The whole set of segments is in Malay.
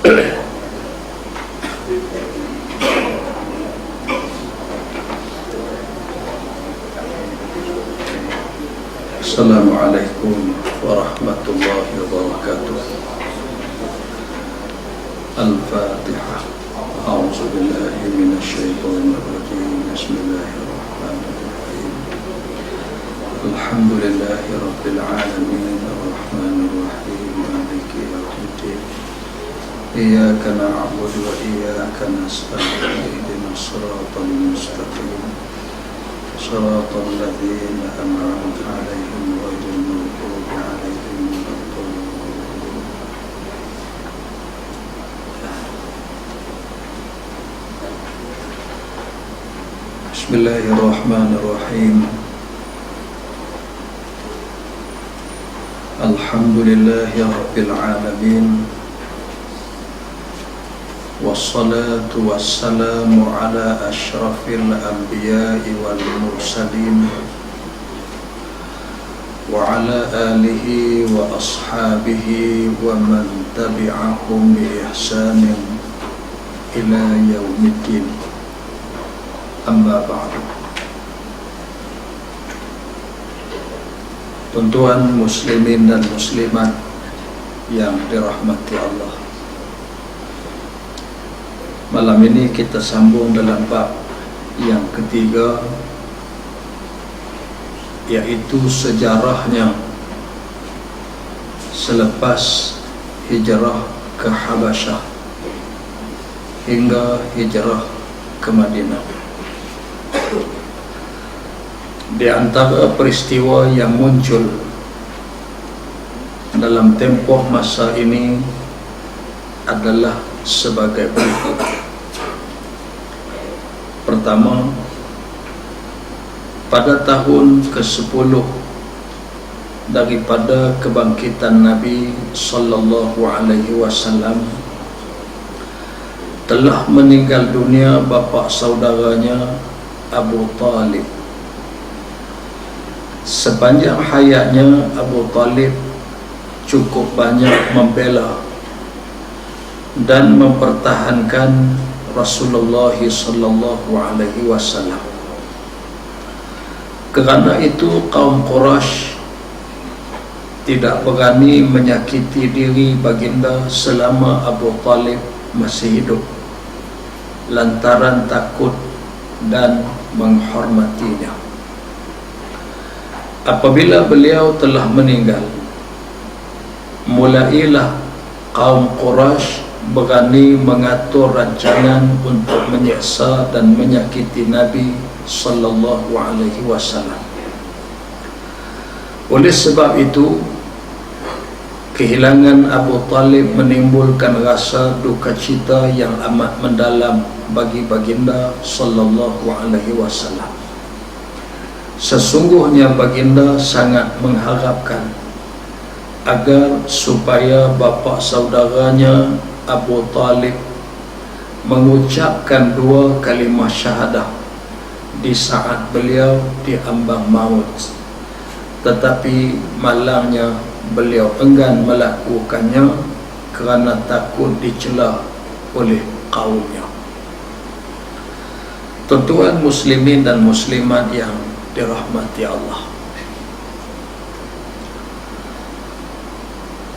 Assalamualaikum warahmatullahi wabarakatuh. Al-Fatihah. A'udzu billahi minasyaitonir rajim. Bismillahirrahmanirrahim. Alhamdulillahi rabbil alamin arrahmanir rahim maliki yaumiddin. Iyyaka na'budu wa iyyaka nasta'in ihdinas siratal mustaqim. Shiratal ladzina an'amta 'alaihim ghairil maghdubi 'alaihim waladdallin. Bismillahirrahmanirrahim. Alhamdulillahi rabbil alamin. Wassalatu wassalamu ala asyrafil anbiya'i wal mursalin wa ala alihi wa ashabihi wa man tabi'ahum bi ihsanin ila yaumiddin. Amma ba'du. Tuan-tuan muslimin dan muslimat yang dirahmati Allah, malam ini kita sambung dalam bab yang ketiga, yaitu sejarahnya selepas hijrah ke Habasyah hingga hijrah ke Madinah. Di antara peristiwa yang muncul dalam tempoh masa ini adalah sebagai berikut. Pertama, pada tahun ke-10 daripada kebangkitan Nabi sallallahu alaihi wasallam, telah meninggal dunia bapa saudaranya Abu Talib. Sepanjang hayatnya Abu Talib cukup banyak membela dan mempertahankan Rasulullah sallallahu alaihi wasallam. Kerana itu kaum Quraisy tidak berani menyakiti diri baginda selama Abu Talib masih hidup, lantaran takut dan menghormatinya. Apabila beliau telah meninggal, mulailah kaum Quraisy berani mengatur rancangan untuk menyiksa dan menyakiti Nabi sallallahu alaihi wasallam. Oleh sebab itu, kehilangan Abu Talib menimbulkan rasa duka cita yang amat mendalam bagi baginda sallallahu alaihi wasallam. Sesungguhnya baginda sangat mengharapkan agar supaya bapa saudaranya Abu Talib mengucapkan 2 kalimah syahadah di saat beliau di ambang maut, tetapi malangnya beliau enggan melakukannya kerana takut dicela oleh kaumnya. Tuan-tuan muslimin dan muslimat yang dirahmati Allah,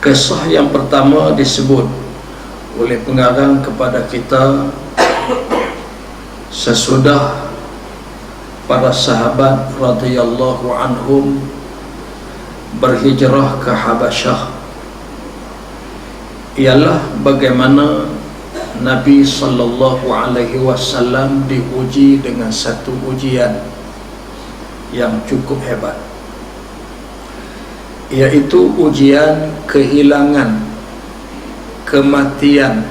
kisah yang pertama disebut oleh pengarang kepada kita sesudah para sahabat radhiyallahu anhum berhijrah ke Habasyah, ialah bagaimana Nabi sallallahu alaihi wasallam diuji dengan satu ujian yang cukup hebat, yaitu ujian kehilangan, kematian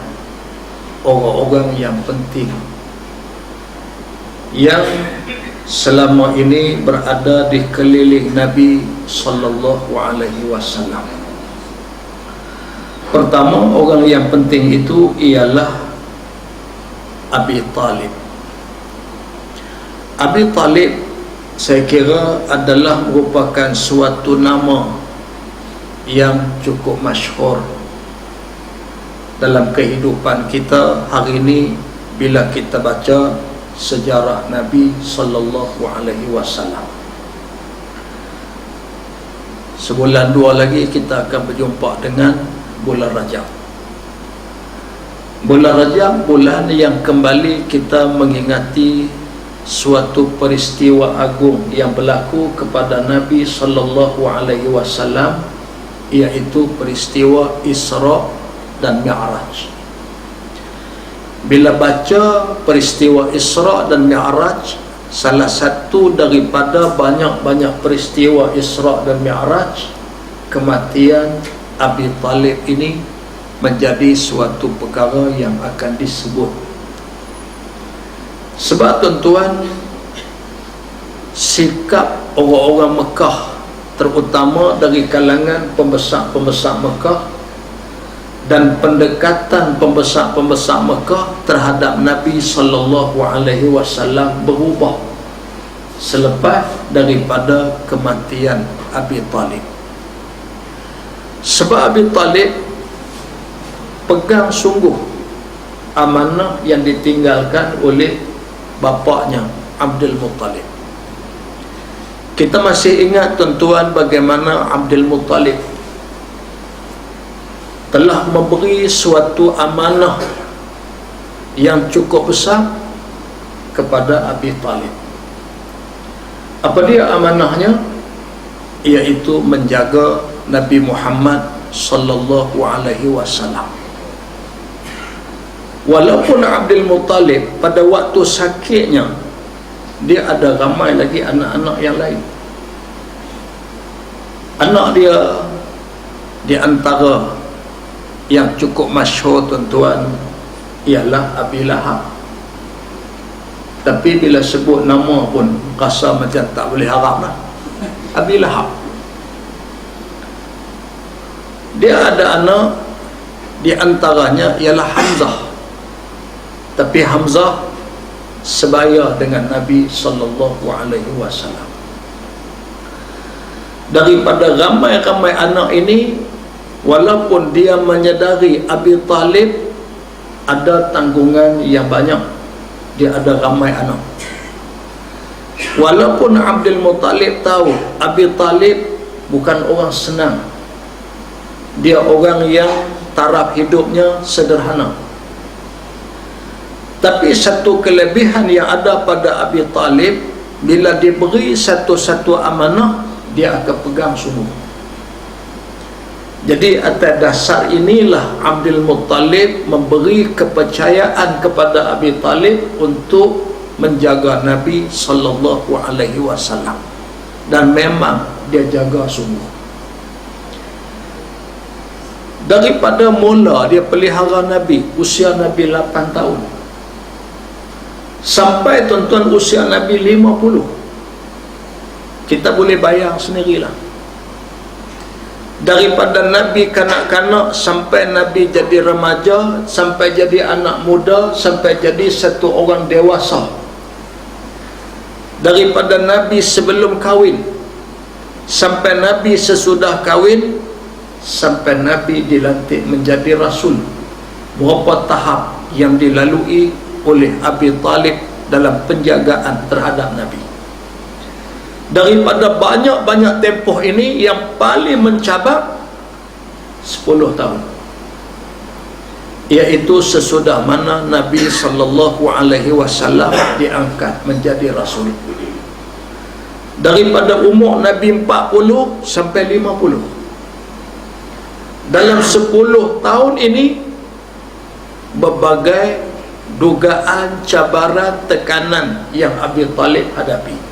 orang-orang yang penting yang selama ini berada di keliling Nabi sallallahu alaihi wasallam. Pertama, orang yang penting itu ialah Abi Talib. Abi Talib saya kira adalah merupakan suatu nama yang cukup masyhur dalam kehidupan kita hari ini bila kita baca sejarah Nabi sallallahu alaihi wasallam. Sebulan dua lagi kita akan berjumpa dengan bulan Rajab. Bulan Rajab, bulan yang kembali kita mengingati suatu peristiwa agung yang berlaku kepada Nabi sallallahu alaihi wasallam, iaitu peristiwa Isra dan Mi'raj. Bila baca peristiwa Isra dan Mi'raj, salah satu daripada banyak-banyak peristiwa Isra dan Mi'raj, kematian Abi Talib ini menjadi suatu perkara yang akan disebut. Sebab tuan-tuan, sikap orang-orang Mekah, terutama dari kalangan pembesar-pembesar Mekah dan pendekatan pembesar-pembesar Mekah terhadap Nabi sallallahu alaihi wasallam berubah selepas daripada kematian Abi Talib. Sebab Abi Talib pegang sungguh amanah yang ditinggalkan oleh bapaknya Abdul Muttalib. Kita masih ingat tuan-tuan bagaimana Abdul Muttalib telah memberi suatu amanah yang cukup besar kepada Abi Talib. Apa dia amanahnya? Iaitu menjaga Nabi Muhammad sallallahu alaihi wasallam. Walaupun Abdul Muttalib pada waktu sakitnya dia ada ramai lagi anak-anak yang lain. Anak dia di antara yang cukup masyhur tuan-tuan ialah Abi Lahab. Tapi bila sebut nama pun rasa macam tak boleh harap lah. Abi Lahab. Dia ada anak, di antaranya ialah Hamzah. Tapi Hamzah sebaya dengan Nabi sallallahu alaihi wasallam. Daripada ramai-ramai anak ini, walaupun dia menyedari Abi Talib ada tanggungan yang banyak, dia ada ramai anak. Walaupun Abdul Muttalib tahu Abi Talib bukan orang senang, dia orang yang taraf hidupnya sederhana, tapi satu kelebihan yang ada pada Abi Talib, bila diberi satu-satu amanah, dia akan pegang sungguh. Jadi atas dasar inilah Abdul Muttalib memberi kepercayaan kepada Abi Talib untuk menjaga Nabi sallallahu alaihi wasallam, dan memang dia jaga sungguh. Daripada mula dia pelihara Nabi, usia Nabi 8 tahun, sampai tuan-tuan usia Nabi 50. Kita boleh bayang sendirilah. Daripada Nabi kanak-kanak sampai Nabi jadi remaja, sampai jadi anak muda, sampai jadi satu orang dewasa. Daripada Nabi sebelum kahwin sampai Nabi sesudah kahwin, sampai Nabi dilantik menjadi Rasul. Berapa tahap yang dilalui oleh Abi Talib dalam penjagaan terhadap Nabi. Daripada banyak-banyak tempoh ini, yang paling mencabar 10 tahun, iaitu sesudah mana Nabi sallallahu alaihi wasallam diangkat menjadi Rasul. Daripada umur Nabi 40 sampai 50, dalam 10 tahun ini berbagai dugaan, cabaran, tekanan yang Abi Talib hadapi.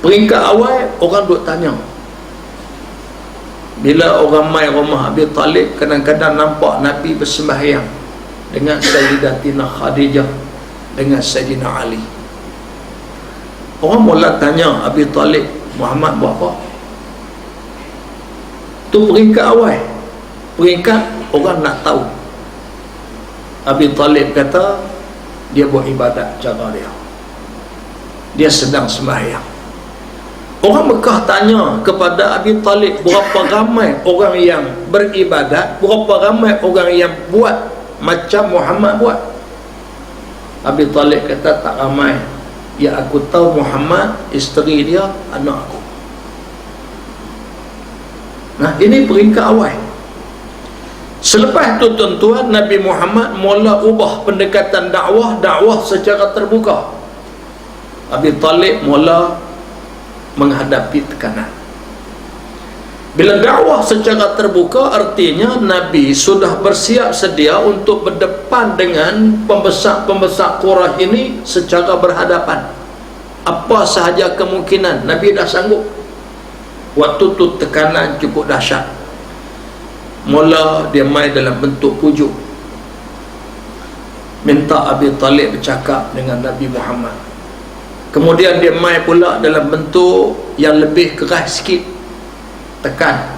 Peringkat awal, orang duk tanya, bila orang mai rumah Abi Talib, kadang-kadang nampak Nabi bersembahyang dengan Sayyidatina Khadijah, dengan Sayyidina Ali. Orang mula tanya Abi Talib, Muhammad buat apa? Itu peringkat awal. Peringkat orang nak tahu. Abi Talib kata dia buat ibadat cara dia. Dia sedang sembahyang. Orang Mekah tanya kepada Abi Talib, berapa ramai orang yang beribadat, berapa ramai orang yang buat macam Muhammad buat. Abi Talib kata, tak ramai. Ya, aku tahu Muhammad, isteri dia, anak aku. Nah, ini peringkat awal. Selepas itu tuan-tuan, Nabi Muhammad mula ubah pendekatan dakwah secara terbuka. Abi Talib mula menghadapi tekanan. Bila dakwah secara terbuka, artinya Nabi sudah bersiap sedia untuk berdepan dengan pembesar-pembesar Quraisy ini secara berhadapan. Apa sahaja kemungkinan, Nabi dah sanggup. Waktu tu tekanan cukup dahsyat. Mula dia main dalam bentuk pujuk, minta Abi Talib bercakap dengan Nabi Muhammad. Kemudian dia main pula dalam bentuk yang lebih keras sikit, tekan.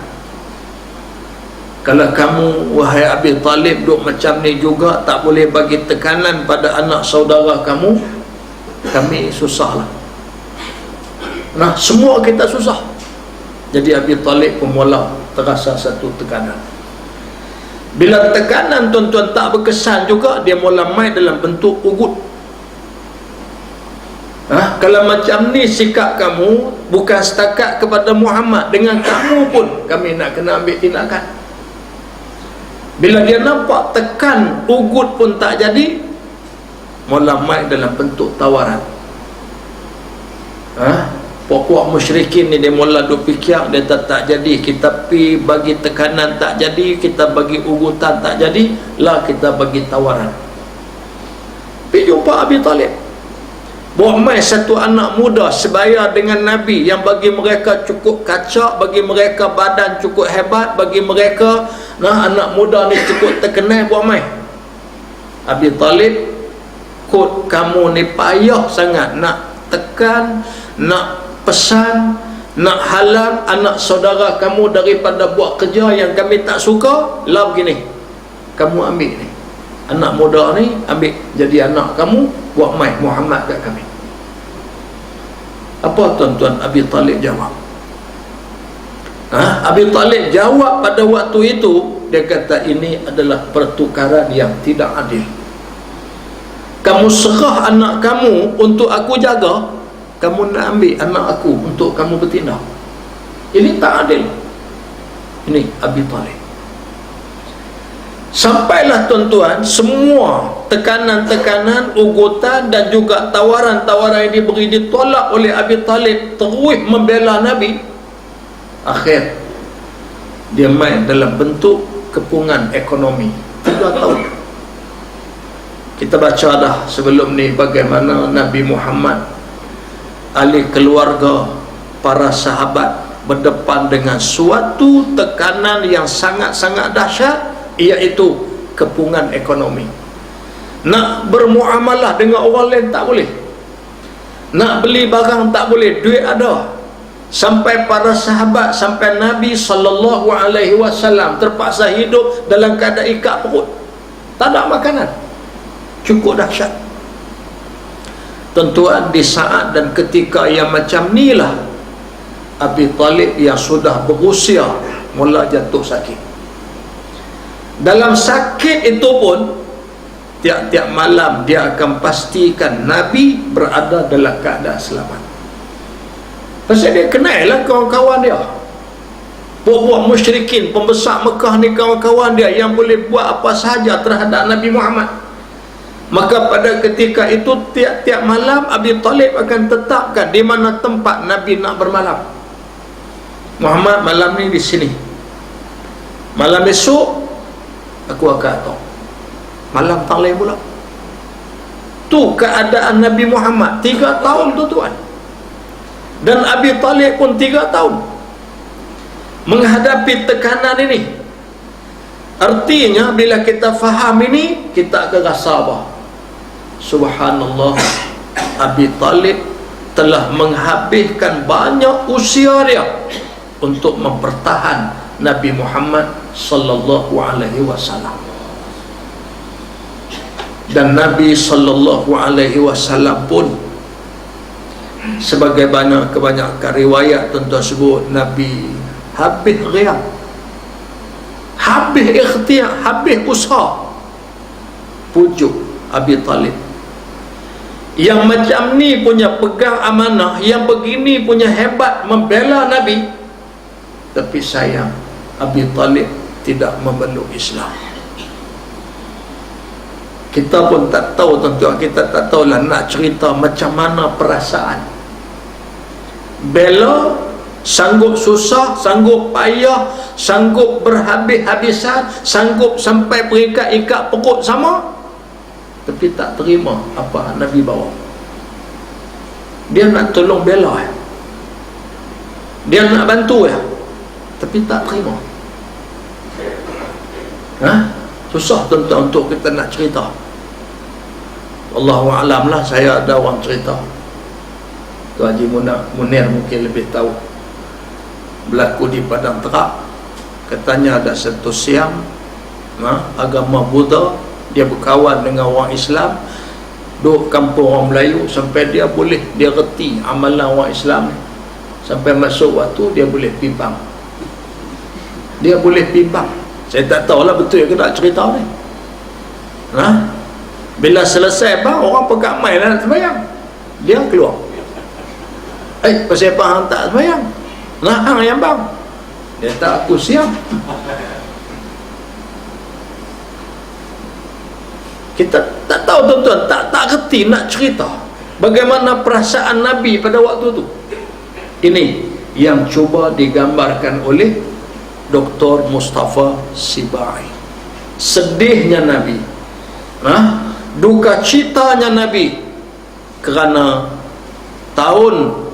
Kalau kamu, wahai Abi Talib, duk macam ni juga, tak boleh bagi tekanan pada anak saudara kamu, kami susahlah. Nah, semua kita susah. Jadi Abi Talib pun mula terasa satu tekanan. Bila tekanan tuan-tuan tak berkesan juga, dia mula main dalam bentuk ugut. Kalau macam ni sikap kamu, bukan setakat kepada Muhammad, dengan kamu pun kami nak kena ambil tindakan. Bila dia nampak tekan ugut pun tak jadi, mula main dalam bentuk tawaran. Pokok musyrikin ni dia mula duk fikir, dia tak jadi, kita pi bagi tekanan tak jadi, kita bagi ugutan tak jadi, lah kita bagi tawaran. Pergi jumpa Abi Talib, bawa mai satu anak muda sebaya dengan Nabi, yang bagi mereka cukup kacak, bagi mereka badan cukup hebat, bagi mereka anak muda ni cukup terkenal, bawa mai. Abi Talib, kod kamu ni payah sangat nak tekan, nak pesan, nak halang anak saudara kamu daripada buat kerja yang kami tak suka. Lah begini, kamu ambil ni anak muda ni, ambil jadi anak kamu, buat mai Muhammad kat kami. Apa tuan-tuan Abi Talib jawab? Abi Talib jawab pada waktu itu, dia kata, ini adalah pertukaran yang tidak adil. Kamu serah anak kamu untuk aku jaga, kamu nak ambil anak aku untuk kamu bertindak. Ini tak adil. Ini Abi Talib. Sampailah tuan-tuan, semua tekanan-tekanan, ugutan dan juga tawaran-tawaran yang diberi ditolak oleh Abi Talib, terus membela Nabi. Akhir dia main dalam bentuk kepungan ekonomi 3 tahun. Kita baca dah sebelum ni bagaimana Nabi Muhammad, ahli keluarga, para sahabat berdepan dengan suatu tekanan yang sangat-sangat dahsyat, iaitu kepungan ekonomi. Nak bermuamalah dengan orang lain tak boleh, nak beli barang tak boleh, duit ada. Sampai para sahabat, sampai Nabi SAW terpaksa hidup dalam keadaan ikat perut, tak ada makanan. Cukup dahsyat. Tuan-tuan, di saat dan ketika yang macam ni lah Abi Talib yang sudah berusia mula jatuh sakit. Dalam sakit itu pun, tiap-tiap malam dia akan pastikan Nabi berada dalam keadaan selamat. Pasal dia kenal lah kawan-kawan dia, buat-buat musyrikin, pembesar Mekah ni, kawan-kawan dia yang boleh buat apa sahaja terhadap Nabi Muhammad. Maka pada ketika itu, tiap-tiap malam Abi Talib akan tetapkan di mana tempat Nabi nak bermalam. Muhammad malam ni di sini, malam esok aku akan atur, malam tak lain pula. Tu keadaan Nabi Muhammad 3 tahun tuan-tuan. Dan Abi Talib pun 3 tahun menghadapi tekanan ini. Artinya bila kita faham ini, kita akan rasa apa? Subhanallah, Abi Talib telah menghabiskan banyak usia dia untuk mempertahan Nabi Muhammad sallallahu alaihi wasallam. Dan Nabi sallallahu alaihi wasallam pun Sebagaimana kebanyakan riwayat tuan-tuan sebut, Nabi habis riak, habis ikhtiar, habis usaha pujuk Abi Talib. Yang macam ni punya pegang amanah, yang begini punya hebat membela Nabi, tapi sayang Abi Talib tidak memeluk Islam. Kita pun tak tahu tuan-tuan, kita tak tahulah nak cerita macam mana perasaan bela, sanggup susah, sanggup payah, sanggup berhabis-habisan, sanggup sampai berikat-ikat perut sama, tapi tak terima apa Nabi bawa. Dia nak tolong bela, dia nak bantu tapi tak terima. Susah tuan-tuan untuk kita nak cerita. Allahu a'lam lah. Saya ada orang cerita, Tuan Haji Munir mungkin lebih tahu, berlaku di Padang Terak. Katanya ada satu siang agama Buddha, dia berkawan dengan orang Islam, duduk kampung orang Melayu, sampai dia reti amalan orang Islam ni. Sampai masuk waktu dia boleh pimpang. Dia boleh pimpang. Saya tak tahulah betul ke tak cerita ni. Bila selesai orang pegang mai nak sembahyang, dia keluar. Pasal apa hang tak sembahyang? Hang yang bang. Dia tak, aku siap. Kita tak tahu tuan-tuan, tak kerti nak cerita bagaimana perasaan Nabi pada waktu tu. Ini yang cuba digambarkan oleh Dr. Mustafa Sibai. Sedihnya Nabi, duka citanya Nabi kerana tahun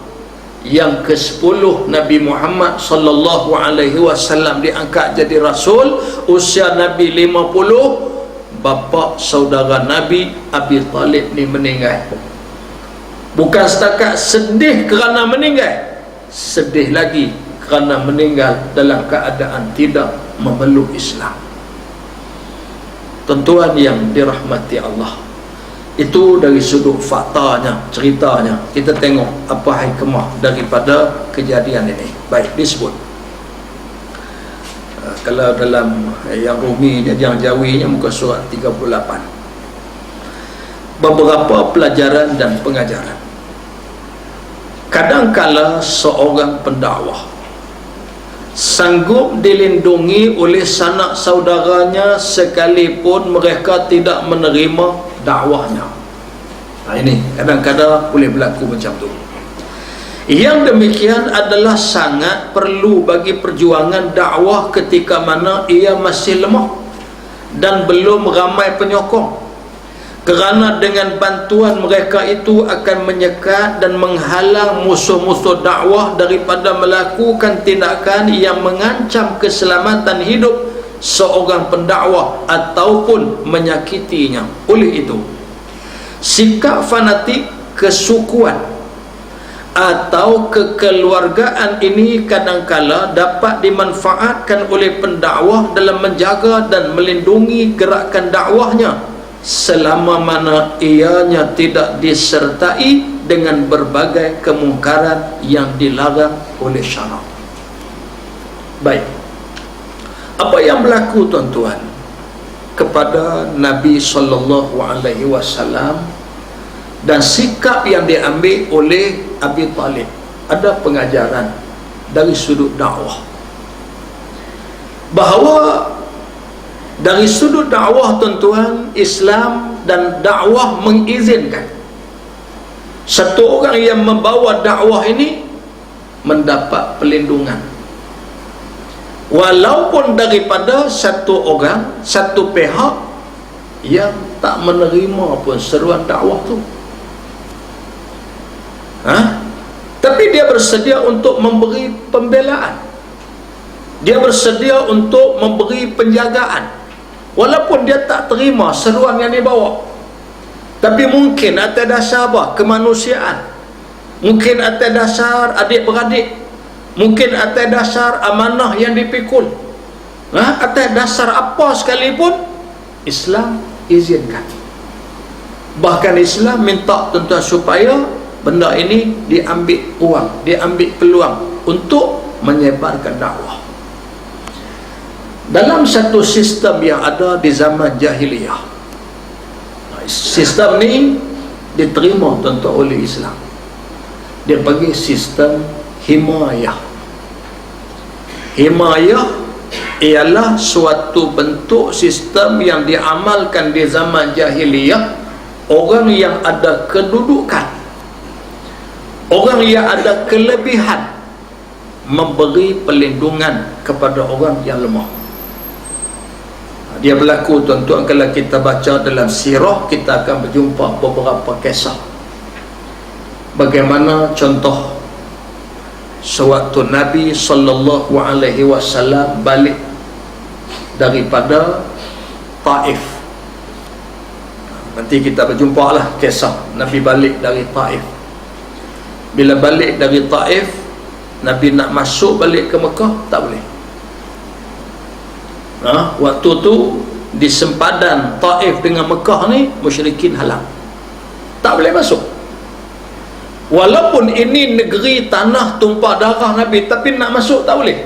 yang ke-10 Nabi Muhammad sallallahu alaihi wasallam diangkat jadi rasul, usia Nabi 50, bapa saudara Nabi Abi Talib ni meninggal. Bukan setakat sedih kerana meninggal, sedih lagi kerana meninggal dalam keadaan tidak memeluk Islam. Tuan-tuan yang dirahmati Allah, itu dari sudut faktanya, ceritanya. Kita tengok apa hikmah daripada kejadian ini. Baik, disebut kalau dalam yang Rumi, yang Jawinya, muka surat 38, beberapa pelajaran dan pengajaran. Kadangkala seorang pendakwah sanggup dilindungi oleh sanak saudaranya sekalipun mereka tidak menerima dakwahnya. Ini kadang-kadang boleh berlaku macam tu. Yang demikian adalah sangat perlu bagi perjuangan dakwah ketika mana ia masih lemah dan belum ramai penyokong, kerana dengan bantuan mereka itu akan menyekat dan menghalang musuh-musuh dakwah daripada melakukan tindakan yang mengancam keselamatan hidup seorang pendakwah ataupun menyakitinya. Oleh itu, sikap fanatik, kesukuan atau kekeluargaan ini kadangkala dapat dimanfaatkan oleh pendakwah dalam menjaga dan melindungi gerakan dakwahnya selama mana ianya tidak disertai dengan berbagai kemungkaran yang dilarang oleh syarak. Baik, apa yang berlaku tuan-tuan kepada Nabi sallallahu alaihi wasallam dan sikap yang diambil oleh Abi Talib, ada pengajaran dari sudut dakwah, bahawa dari sudut dakwah tuan-tuan, Islam dan dakwah mengizinkan satu orang yang membawa dakwah ini mendapat perlindungan, walaupun daripada satu orang, satu pihak yang tak menerima pun seruan dakwah tu. Tapi dia bersedia untuk memberi pembelaan, dia bersedia untuk memberi penjagaan, walaupun dia tak terima seruan yang dibawa. Tapi mungkin atas dasar apa? Kemanusiaan, mungkin atas dasar adik-beradik, mungkin atas dasar amanah yang dipikul, atas dasar apa sekalipun, Islam izinkan. Bahkan Islam minta tuan-tuan supaya benda ini diambil uang, diambil peluang untuk menyebarkan dakwah. Dalam satu sistem yang ada di zaman jahiliyah, sistem ni diterima tuan-tuan oleh Islam. Dia panggil sistem himayah. Himayah ialah suatu bentuk sistem yang diamalkan di zaman jahiliyah. Orang yang ada kedudukan, orang yang ada kelebihan, memberi perlindungan kepada orang yang lemah. Dia berlaku tuan-tuan, kalau kita baca dalam sirah, kita akan berjumpa beberapa kisah. Bagaimana contoh sewaktu Nabi SAW balik daripada Taif. Nanti kita berjumpa lah kisah Nabi balik dari Taif. Bila balik dari Taif, Nabi nak masuk balik ke Mekah, tak boleh. Waktu tu di sempadan Taif dengan Mekah ni musyrikin halang, tak boleh masuk. Walaupun ini negeri tanah tumpah darah Nabi, tapi nak masuk tak boleh.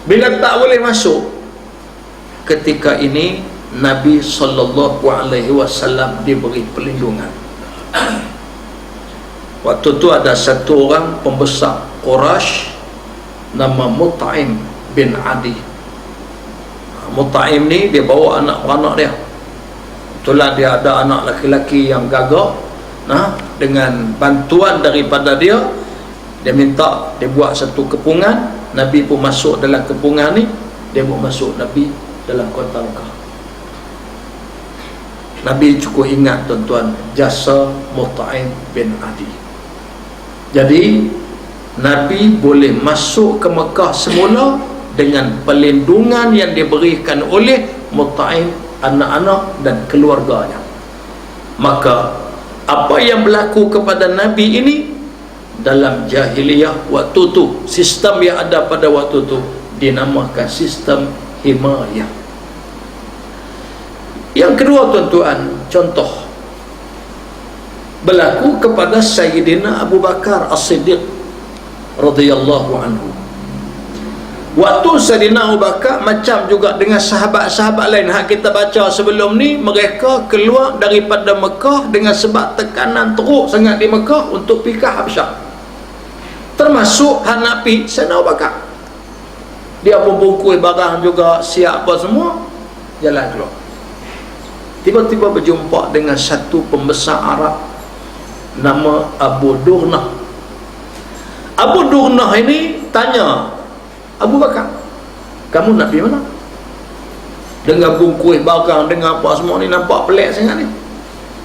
Bila tak boleh masuk, ketika ini Nabi SAW diberi perlindungan. Waktu tu ada satu orang pembesar Quraisy nama Mut'im bin Adi. Mut'im ni dia bawa anak-anak dia. Kebetulan dia ada anak laki-laki yang gagah. Dengan bantuan daripada dia, dia minta dia buat satu kepungan. Nabi pun masuk dalam kepungan ni. Dia pun masuk Nabi dalam kota Mekah. Nabi cukup ingat tuan-tuan jasa Mut'im bin Adi. Jadi Nabi boleh masuk ke Mekah semula dengan perlindungan yang diberikan oleh Mut'im, anak-anak dan keluarganya. Maka apa yang berlaku kepada Nabi ini dalam jahiliyah waktu tu, sistem yang ada pada waktu tu dinamakan sistem himayah. Yang kedua tuan-tuan, contoh berlaku kepada Sayyidina Abu Bakar As-Siddiq radhiyallahu anhu. Waktu Sayyidina Abu Bakar macam juga dengan sahabat-sahabat lain hak kita baca sebelum ni, mereka keluar daripada Mekah dengan sebab tekanan teruk sangat di Mekah untuk pergi ke Habsyah. Termasuk hak nak pergi Sayyidina Abu Bakar. Dia pun bungkus barang juga, siap apa semua, jalan keluar. Tiba-tiba berjumpa dengan satu pembesar Arab nama Abu Durnah. Abu Durnah ini tanya Abu Bakar, kamu nak pergi mana? Dengan bungkus barang, dengan apa semua ni, nampak pelik sangat ni.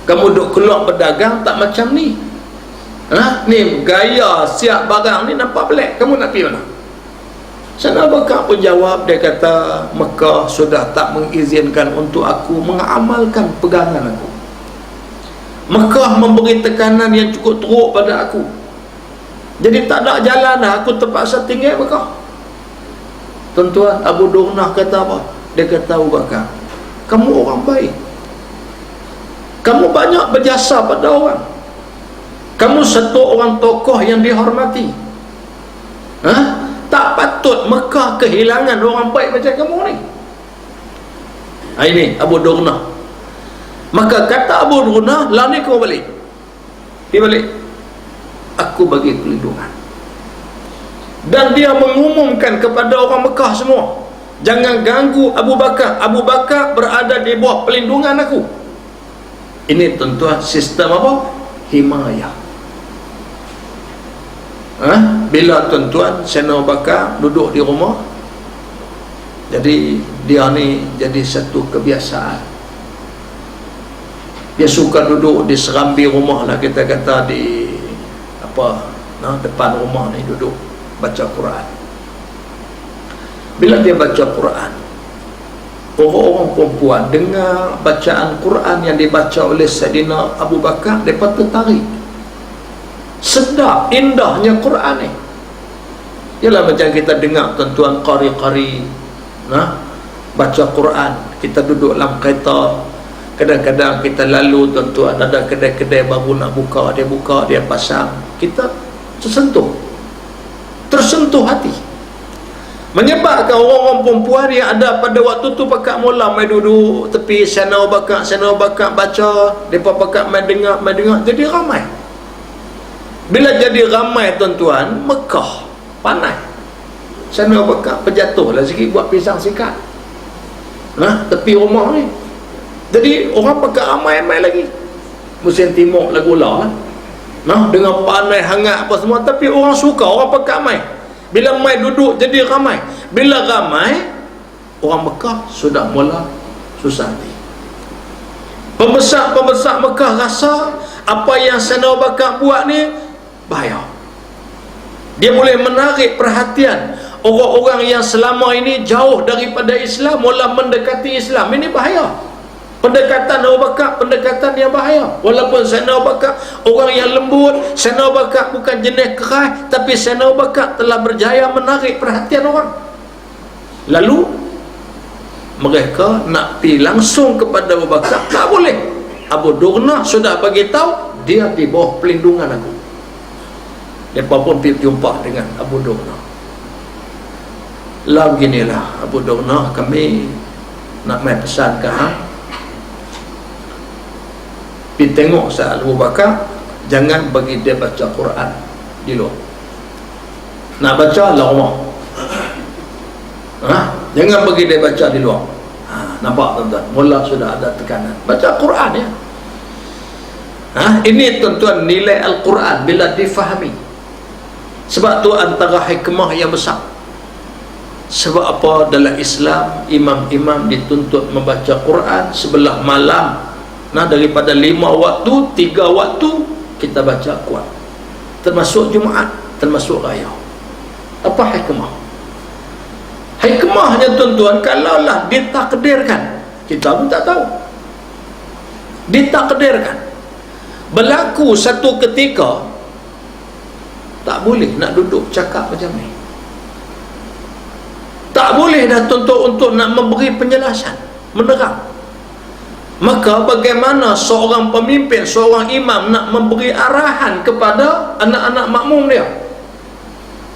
Kamu duk keluar berdagang tak macam ni. Ni gaya siap barang ni nampak pelik. Kamu nak pergi mana? Sayyidina Abu Bakar pun jawab, dia kata, Mekah sudah tak mengizinkan untuk aku mengamalkan pegangan aku. Mekah memberi tekanan yang cukup teruk pada aku. Jadi tak ada jalan dah, aku terpaksa tinggal Mekah. Tuan-tuan, Abu Durnah kata apa? Dia kata, Abu Bakar, kamu orang baik, kamu banyak berjasa pada orang, kamu satu orang tokoh yang dihormati. Tak patut Mekah kehilangan orang baik macam kamu ni. Ini Abu Durnah. Maka kata Abu Durnah, lah ni kamu balik, dia balik, aku bagi perlindungan. Dan dia mengumumkan kepada orang Mekah semua, jangan ganggu Abu Bakar. Abu Bakar berada di bawah perlindungan aku. Ini tuan-tuan sistem apa? Himayah. Bila tuan-tuan Sayyidina Abu Bakar duduk di rumah, jadi dia ni jadi satu kebiasaan. Dia suka duduk di serambi rumah lah, kita kata di depan rumah ni duduk baca Quran. Bila dia baca Quran, orang-orang perempuan dengar bacaan Quran yang dibaca oleh Sayyidina Abu Bakar, mereka tertarik. Sedap, indahnya Quran ni. Ialah macam kita dengar tuan-tuan qari-qari baca Quran, kita duduk dalam kereta, Kadang-kadang kita lalu, tuan-tuan, ada kedai-kedai baru nak buka, dia pasang, kita tersentuh hati. Menyebabkan orang-orang perempuan yang ada pada waktu tu pakat mula main duduk tepi sana bakat baca, depa pakat main dengar, jadi ramai. Bila jadi ramai, tuan-tuan, Mekah panas. Sana bakat berjatuhlah sikit buat pisang sikat. Tepi rumah ni. Jadi orang pakat ramai lagi. Musim timur lagu lah. Dengan panas hangat apa semua, tapi orang suka, orang pakat ramai. Bila mai duduk jadi ramai. Bila ramai, orang Mekah sudah mula susah hati. Pembesar Mekah rasa apa yang Sana Bakar buat ni bahaya. Dia boleh menarik perhatian orang-orang yang selama ini jauh daripada Islam mula mendekati Islam. Ini bahaya. Pendekatan Abu Bakar, pendekatan yang bahaya. Walaupun Sayyidina Abu Bakar orang yang lembut, Sayyidina Abu Bakar bukan jenis keras, tapi Sayyidina Abu Bakar telah berjaya menarik perhatian orang. Lalu mereka nak pergi langsung kepada Abu Bakar, tak boleh. Abu Dughna sudah bagi tahu dia di bawah pelindungan aku. Mereka pun pergi jumpa dengan Abu Dughna. Lah beginilah Abu Dughna, kami nak main pesan ke pergi tengok Sa'ad Abu Bakar, jangan bagi dia baca Quran di luar. Nak baca lah rumah. Jangan bagi dia baca di luar. Nampak tuan-tuan, mula sudah ada tekanan. Baca Quran ya. Ini tuan-tuan nilai Al-Quran bila difahami. Sebab tu antara hikmah yang besar. Sebab apa dalam Islam imam-imam dituntut membaca Quran sebelah malam. Daripada 5 waktu, 3 waktu kita baca kuat. Termasuk Jumaat, termasuk Raya. Apa hikmah? Hikmahnya tuan-tuan, kalaulah ditakdirkan, kita pun tak tahu. Ditakdirkan berlaku satu ketika, tak boleh nak duduk cakap macam ni. Tak boleh dah tuan-tuan untuk nak memberi penjelasan, menerang. Maka bagaimana seorang pemimpin, seorang imam nak memberi arahan kepada anak-anak makmum dia?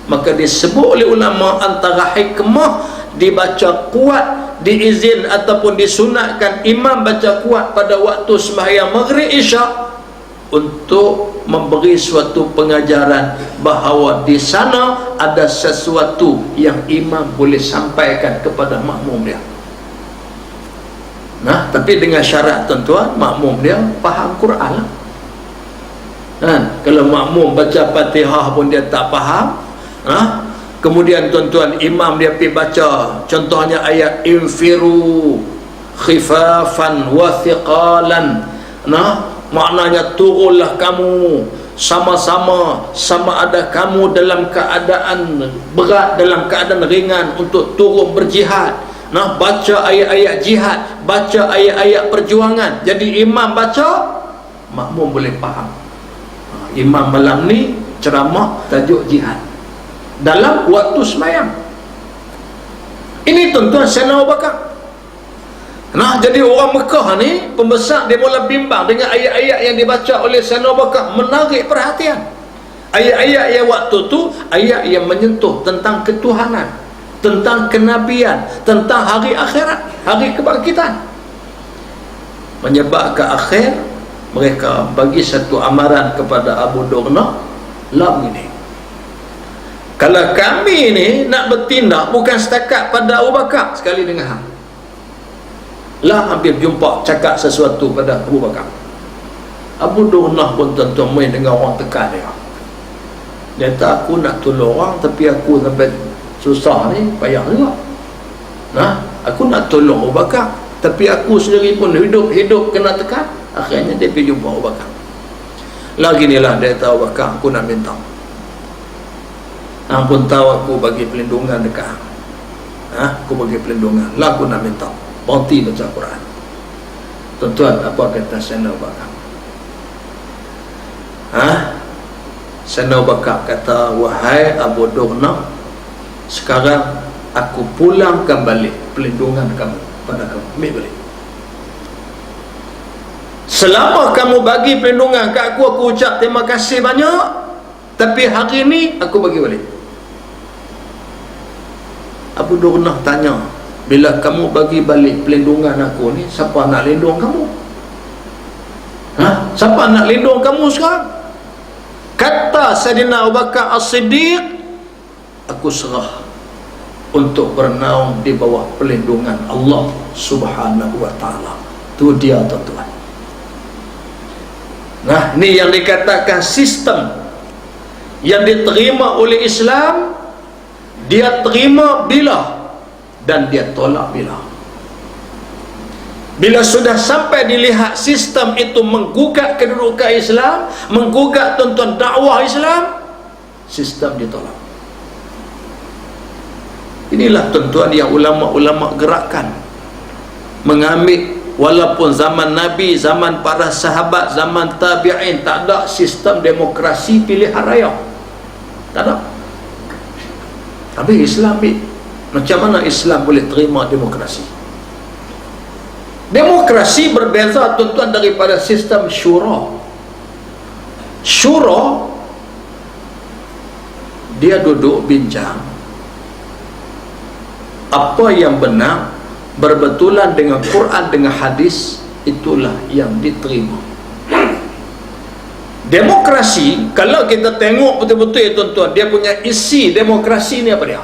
Maka disebut oleh ulama antara hikmah dibaca kuat, diizin ataupun disunatkan imam baca kuat pada waktu sembahyang maghrib isyak untuk memberi suatu pengajaran bahawa di sana ada sesuatu yang imam boleh sampaikan kepada makmum dia. Tapi dengan syarat tuan-tuan, makmum dia faham Quran lah. Kalau makmum baca Fatihah pun dia tak faham, kemudian tuan-tuan imam dia pergi baca contohnya ayat infiru khifafan wa thiqalan, maknanya turunlah kamu sama-sama, sama ada kamu dalam keadaan berat, dalam keadaan ringan untuk turun berjihad. Baca ayat-ayat jihad, baca ayat-ayat perjuangan. Jadi imam baca, makmum boleh faham. Imam malam ni ceramah tajuk jihad dalam waktu sembahyang. Ini tuan-tuan Sayyidina Abu Bakar. Jadi orang Mekah ni, pembesar dia mula bimbang dengan ayat-ayat yang dibaca oleh Sayyidina Abu Bakar, menarik perhatian. Ayat-ayat yang waktu tu ayat yang menyentuh tentang ketuhanan, tentang kenabian, tentang hari akhirat, hari kebangkitan. Menyebabkan akhir mereka bagi satu amaran kepada Abu Dughna, lah begini, kalau kami ni nak bertindak bukan setakat pada Abu Bakar sekali dengan lah hampir jumpa cakap sesuatu pada Abu Bakar. Abu Dughna pun tuan-tuan main dengan orang tekan dia. Dia kata, aku nak tolong orang tapi aku sampai susah ni, payah juga. Aku nak tolong Abu Bakar tapi aku sendiri pun hidup kena tekan. Akhirnya dia pergi jumpa Abu Bakar. Lagi ni lah dia tahu, Abu Bakar, aku nak minta, hang pun tahu aku bagi pelindungan dekat aku bagi pelindungan lah, aku nak minta berhenti baca Quran. Tuan-tuan, apa kata Sayyidina Abu Bakar? Sayyidina Abu Bakar kata, wahai Abu Dughna, sekarang aku pulangkan balik pelindungan kamu pada kamu. Ambil balik. Selama kamu bagi perlindungan kat aku ucap terima kasih banyak. Tapi hari ni aku bagi balik. Abu Durnah tanya, bila kamu bagi balik perlindungan aku ni, siapa nak lindung kamu? Siapa nak lindung kamu sekarang? Kata Sayyidina Abu Bakar As-Siddiq, aku serah untuk bernaung di bawah perlindungan Allah Subhanahu wa ta'ala. Itu dia, tuan-tuan. Nah, ni yang dikatakan sistem yang diterima oleh Islam. Dia terima bila dan dia tolak bila. Bila sudah sampai dilihat sistem itu menggugat kedudukan Islam, menggugat tuntun dakwah Islam, sistem ditolak. Inilah tuan-tuan yang ulama-ulama gerakkan, mengambil. Walaupun zaman Nabi, zaman para sahabat, zaman tabi'in, tak ada sistem demokrasi pilihan raya, tak ada. Tapi Islam, macam mana Islam boleh terima demokrasi? Demokrasi berbeza, tuan-tuan, daripada sistem syura. Syura, dia duduk bincang apa yang benar, berbetulan dengan Quran, dengan hadis, itulah yang diterima. Demokrasi, kalau kita tengok betul-betul ya tuan-tuan, dia punya isi demokrasi ni apa dia?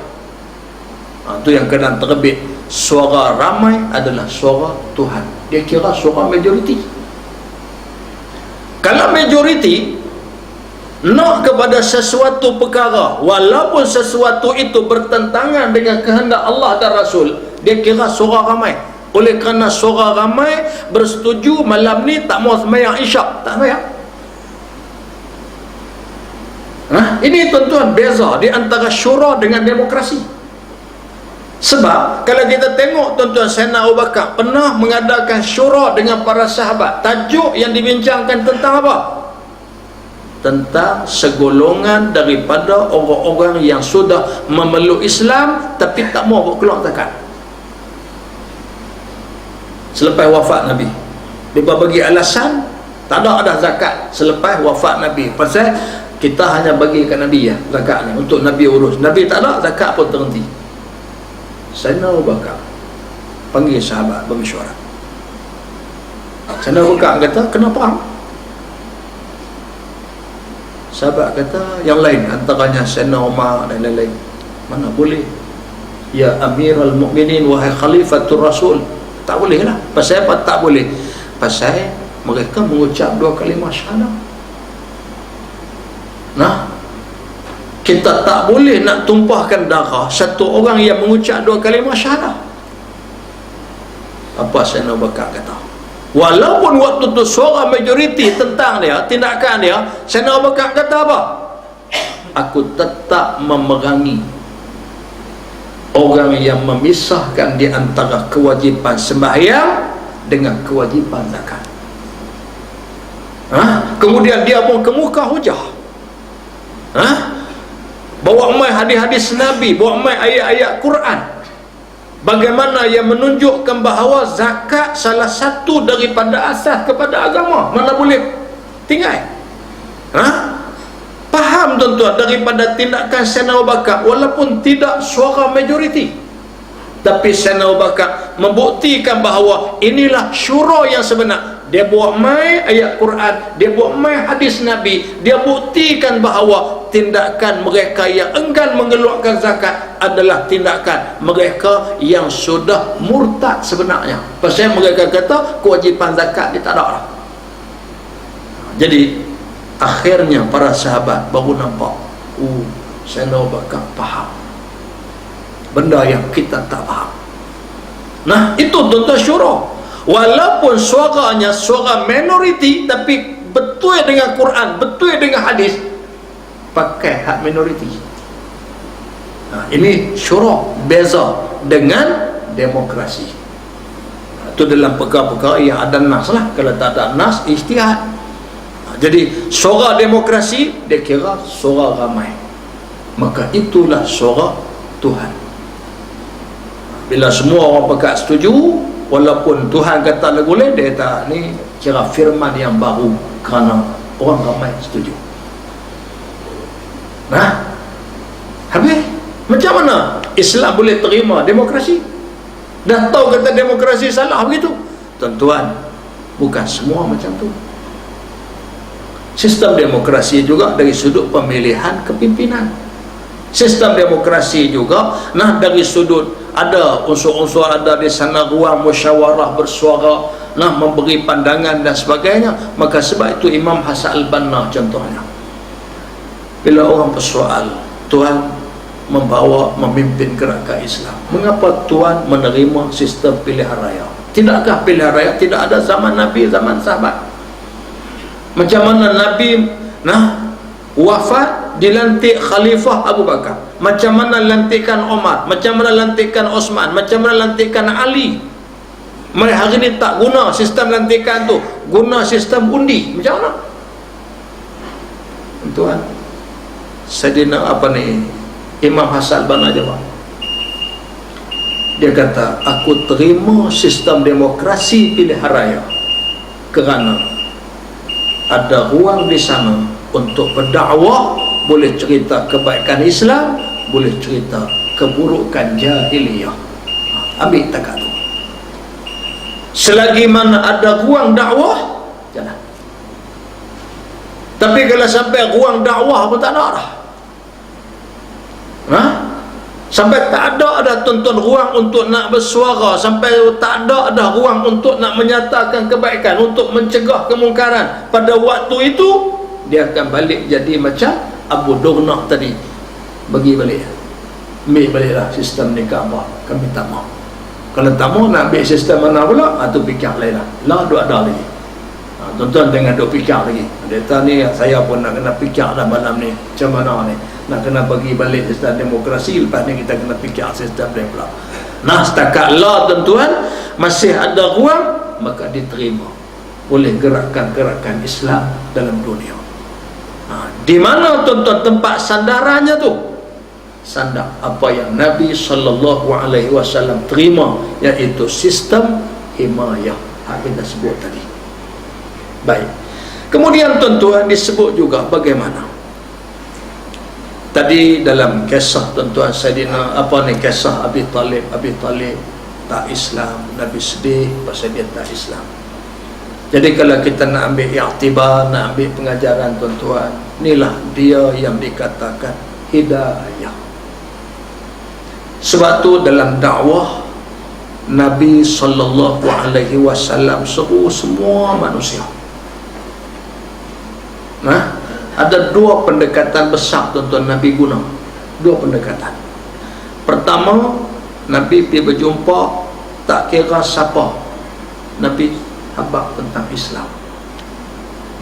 Itu yang kena terbit, suara ramai adalah suara Tuhan. Dia kira suara majoriti. Kalau majoriti nak kepada sesuatu perkara, walaupun sesuatu itu bertentangan dengan kehendak Allah dan Rasul, dia kira suara ramai. Oleh kerana suara ramai bersetuju malam ni tak mau sembahyang isyak, tak sembahyang. Ini tuan-tuan beza di antara syura dengan demokrasi. Sebab kalau kita tengok tuan-tuan, Sayyidina Abu Bakar pernah mengadakan syura dengan para sahabat. Tajuk yang dibincangkan tentang apa? Tentang segolongan daripada orang-orang yang sudah memeluk Islam tapi tak mau keluar zakat. Selepas wafat Nabi, dia bagi alasan tak ada zakat selepas wafat Nabi. Pasal kita hanya bagi kat Nabi ya zakat ni, untuk Nabi urus. Nabi tak ada, zakat pun terhenti. Sayyidina Abu Bakar panggil sahabat bermesyuarat. Sayyidina Abu Bakar kata, kenapa? Sahabat kata, yang lain, antaranya Sayyidina Umar dan lain-lain. Mana boleh? Ya Amirul Mukminin, wahai Khalifatul Rasul. Tak boleh lah. Pasal apa tak boleh? Pasal mereka mengucap 2 kalimah syahadah. Nah, kita tak boleh nak tumpahkan darah satu orang yang mengucap 2 kalimah syahadah. Apa Sayyidina Abu Bakar kata? Walaupun waktu tu suara majoriti tentang dia, tindakan dia, Sayyidina Abu Bakar kata apa? Aku tetap memerangi orang yang memisahkan di antara kewajipan sembahyang dengan kewajipan zakat. Kemudian dia pun kemuka hujah. Bawa mai hadis-hadis Nabi, bawa mai ayat-ayat Quran. Bagaimana yang menunjukkan bahawa zakat salah satu daripada asas kepada agama. Mana boleh tinggal. Faham tuan-tuan daripada tindakan Sayyidina Abu Bakar, walaupun tidak suara majoriti, tapi Sayyidina Abu Bakar membuktikan bahawa inilah syura yang sebenar. Dia buat mai ayat Quran, dia buat mai hadis Nabi, dia buktikan bahawa tindakan mereka yang enggan mengeluarkan zakat adalah tindakan mereka yang sudah murtad sebenarnya. Pasal mereka kata kewajipan zakat dia tak ada lah. Jadi akhirnya para sahabat baru nampak, Sayyidina Abu Bakar faham benda yang kita tak faham. Nah, itu tuan-tuan syura. Walaupun suaranya suara minoriti, tapi betul dengan Quran, betul dengan hadis, pakai hak minoriti. Ini syura, beza dengan demokrasi. Itu dalam perkara-perkara yang ada nas lah. Kalau tak ada nas, ijtihad. Jadi suara demokrasi dia kira suara ramai, maka itulah suara Tuhan. Bila semua orang pakat setuju, walaupun Tuhan kata tak boleh, dia kata ni kira firman yang baru kerana orang ramai setuju. Nah, habis macam mana Islam boleh terima demokrasi? Dah tahu kata demokrasi salah begitu. Tuan-tuan, bukan semua macam tu. Sistem demokrasi juga dari sudut pemilihan kepimpinan. Sistem demokrasi juga dari sudut ada unsur-unsur, ada di sana ruang musyawarah bersuara, memberi pandangan dan sebagainya. Maka sebab itu Imam Hasan al-Banna contohnya, bila orang bersoal, Tuan memimpin gerakan Islam, mengapa Tuan menerima sistem pilihan raya? Tidakkah pilihan raya tidak ada zaman Nabi, zaman sahabat? Macam mana Nabi wafat, dilantik Khalifah Abu Bakar, macam mana lantikan Umar, macam mana lantikan Osman, macam mana lantikan Ali. Mereka hari ini tak guna sistem lantikan tu, guna sistem undi. Macam mana? Tuan, Saidina Imam Hasan Banna jawab. Dia kata, aku terima sistem demokrasi pilihan raya kerana ada ruang di sana untuk berdakwah, boleh cerita kebaikan Islam, boleh cerita keburukan jahiliyah. Ambil takat tu. Selagi mana ada ruang dakwah, jalan. Tapi kalau sampai ruang dakwah pun tak ada dah. Sampai tak ada tuntun ruang untuk nak bersuara, sampai tak ada ruang untuk nak menyatakan kebaikan, untuk mencegah kemungkaran, pada waktu itu dia akan balik jadi macam Abu Durnah tadi. Bagi balik, ambil baliklah sistem nikah apa, kami tak mau. Kalau tak mau nak ambil sistem mana pula, tu fikir lain lah duk ada lagi. Tuan-tuan jangan duk fikir lagi. Dia kata ni saya pun nak kena fikir dah malam ni, macam mana ni nak kena bagi balik sistem demokrasi, lepas ni kita kena fikir sistem dia pula. Setakat tuan-tuan masih ada ruang, maka diterima oleh gerakan-gerakan Islam dalam dunia. Di mana tuan-tuan tempat sandarannya tu? Sandar apa yang Nabi SAW terima, iaitu sistem himayah kita sebut tadi. Baik, kemudian tuan-tuan disebut juga bagaimana tadi dalam kisah tuan-tuan Saidina kisah Abi Talib tak Islam, Nabi sedih pasal dia tak Islam. Jadi kalau kita nak ambil i'tibar, nak ambil pengajaran tuan-tuan, inilah dia yang dikatakan hidayah. Sebab tu dalam dakwah Nabi SAW seru semua manusia. Ada dua pendekatan besar tuan-tuan Nabi guna. Dua pendekatan. Pertama, Nabi pergi berjumpa, tak kira siapa, Nabi habaq tentang Islam.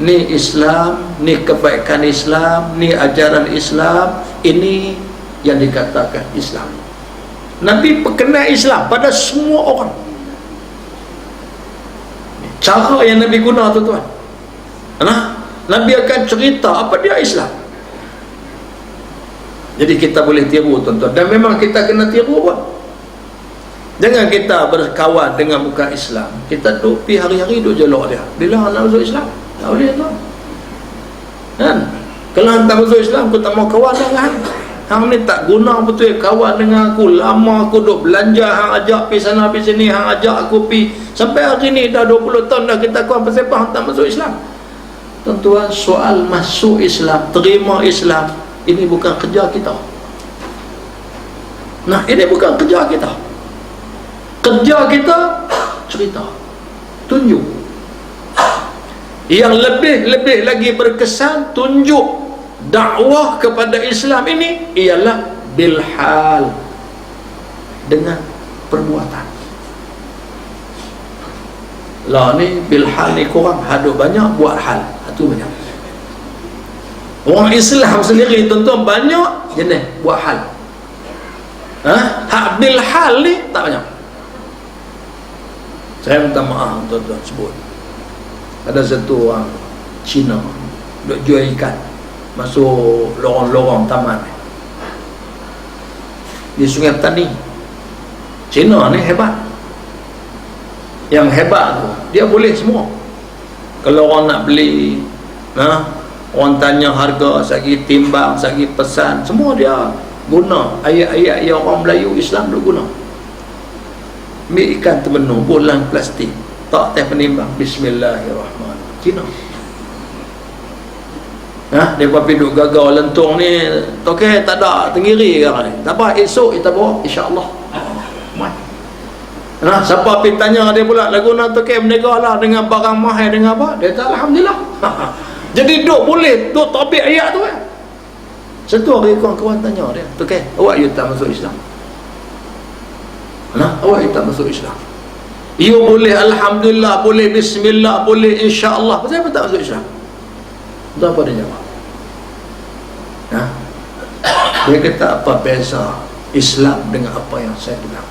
Ni Islam, ni kebaikan Islam, ni ajaran Islam, ini yang dikatakan Islam. Nabi perkenal Islam pada semua orang. Cara yang Nabi guna tuan-tuan, Nabi akan cerita apa dia Islam. Jadi kita boleh tiru tuan-tuan, dan memang kita kena tiru pun. Jangan kita berkawan dengan bukan Islam, kita duduk pergi hari-hari duduk jelok dia. Bila nak masuk Islam? Tak boleh tu kan? Kalau hantar masuk Islam, aku tak mau kawan dengan hang ni, tak guna betul kawan dengan aku. Lama aku duduk belanja, hang ajak pergi sana pergi sini, hang ajak aku pergi, sampai hari ni dah 20 tahun dah kita kawan, pasal apa hang tak masuk Islam? Tuan-tuan, soal masuk Islam, terima Islam, ini bukan kerja kita. Ini bukan kerja kita. Kerja kita cerita, tunjuk. Yang lebih lagi berkesan, tunjuk dakwah kepada Islam ini ialah bilhal, dengan perbuatan. Ni bilhal ni kurang, hadut banyak, buat hal itu banyak. Orang Islam sendiri tuan-tuan banyak jenis buat hal. Hak bilhal ni tak banyak. Saya minta maaf tuan-tuan, sebut ada satu orang Cina duk jual ikan masuk lorong-lorong taman di Sungai Petani. Cina ni hebat. yang hebat tu, dia boleh semua. Kalau orang nak beli, orang tanya harga, sagi timbang, sagi pesan, semua dia guna ayat-ayat yang orang Melayu Islam dulu guna. Ambil ikan terbenu, bulan plastik, tak teh penimbang, bismillahirrahmanirrahim, Cina. Mereka piduk gagal lentung ni, okey, tak ada tenggiri sekarang ni, tak apa, esok kita bawa insyaAllah. Siapa pergi tanya dia pula, lagu nak okey menegak lah dengan barang mahal dengan apa, dia kata alhamdulillah. Jadi duk boleh, duk tabik ayat tu kan. Satu hari kawan-kawan tanya dia, okey, awak you tak masuk Islam? Awak you tak masuk Islam? You boleh alhamdulillah, boleh bismillah, boleh insyaAllah, pasal apa tak masuk Islam? Tu apa dia jawab? Dia kata, apa beza Islam dengan apa yang saya bilang?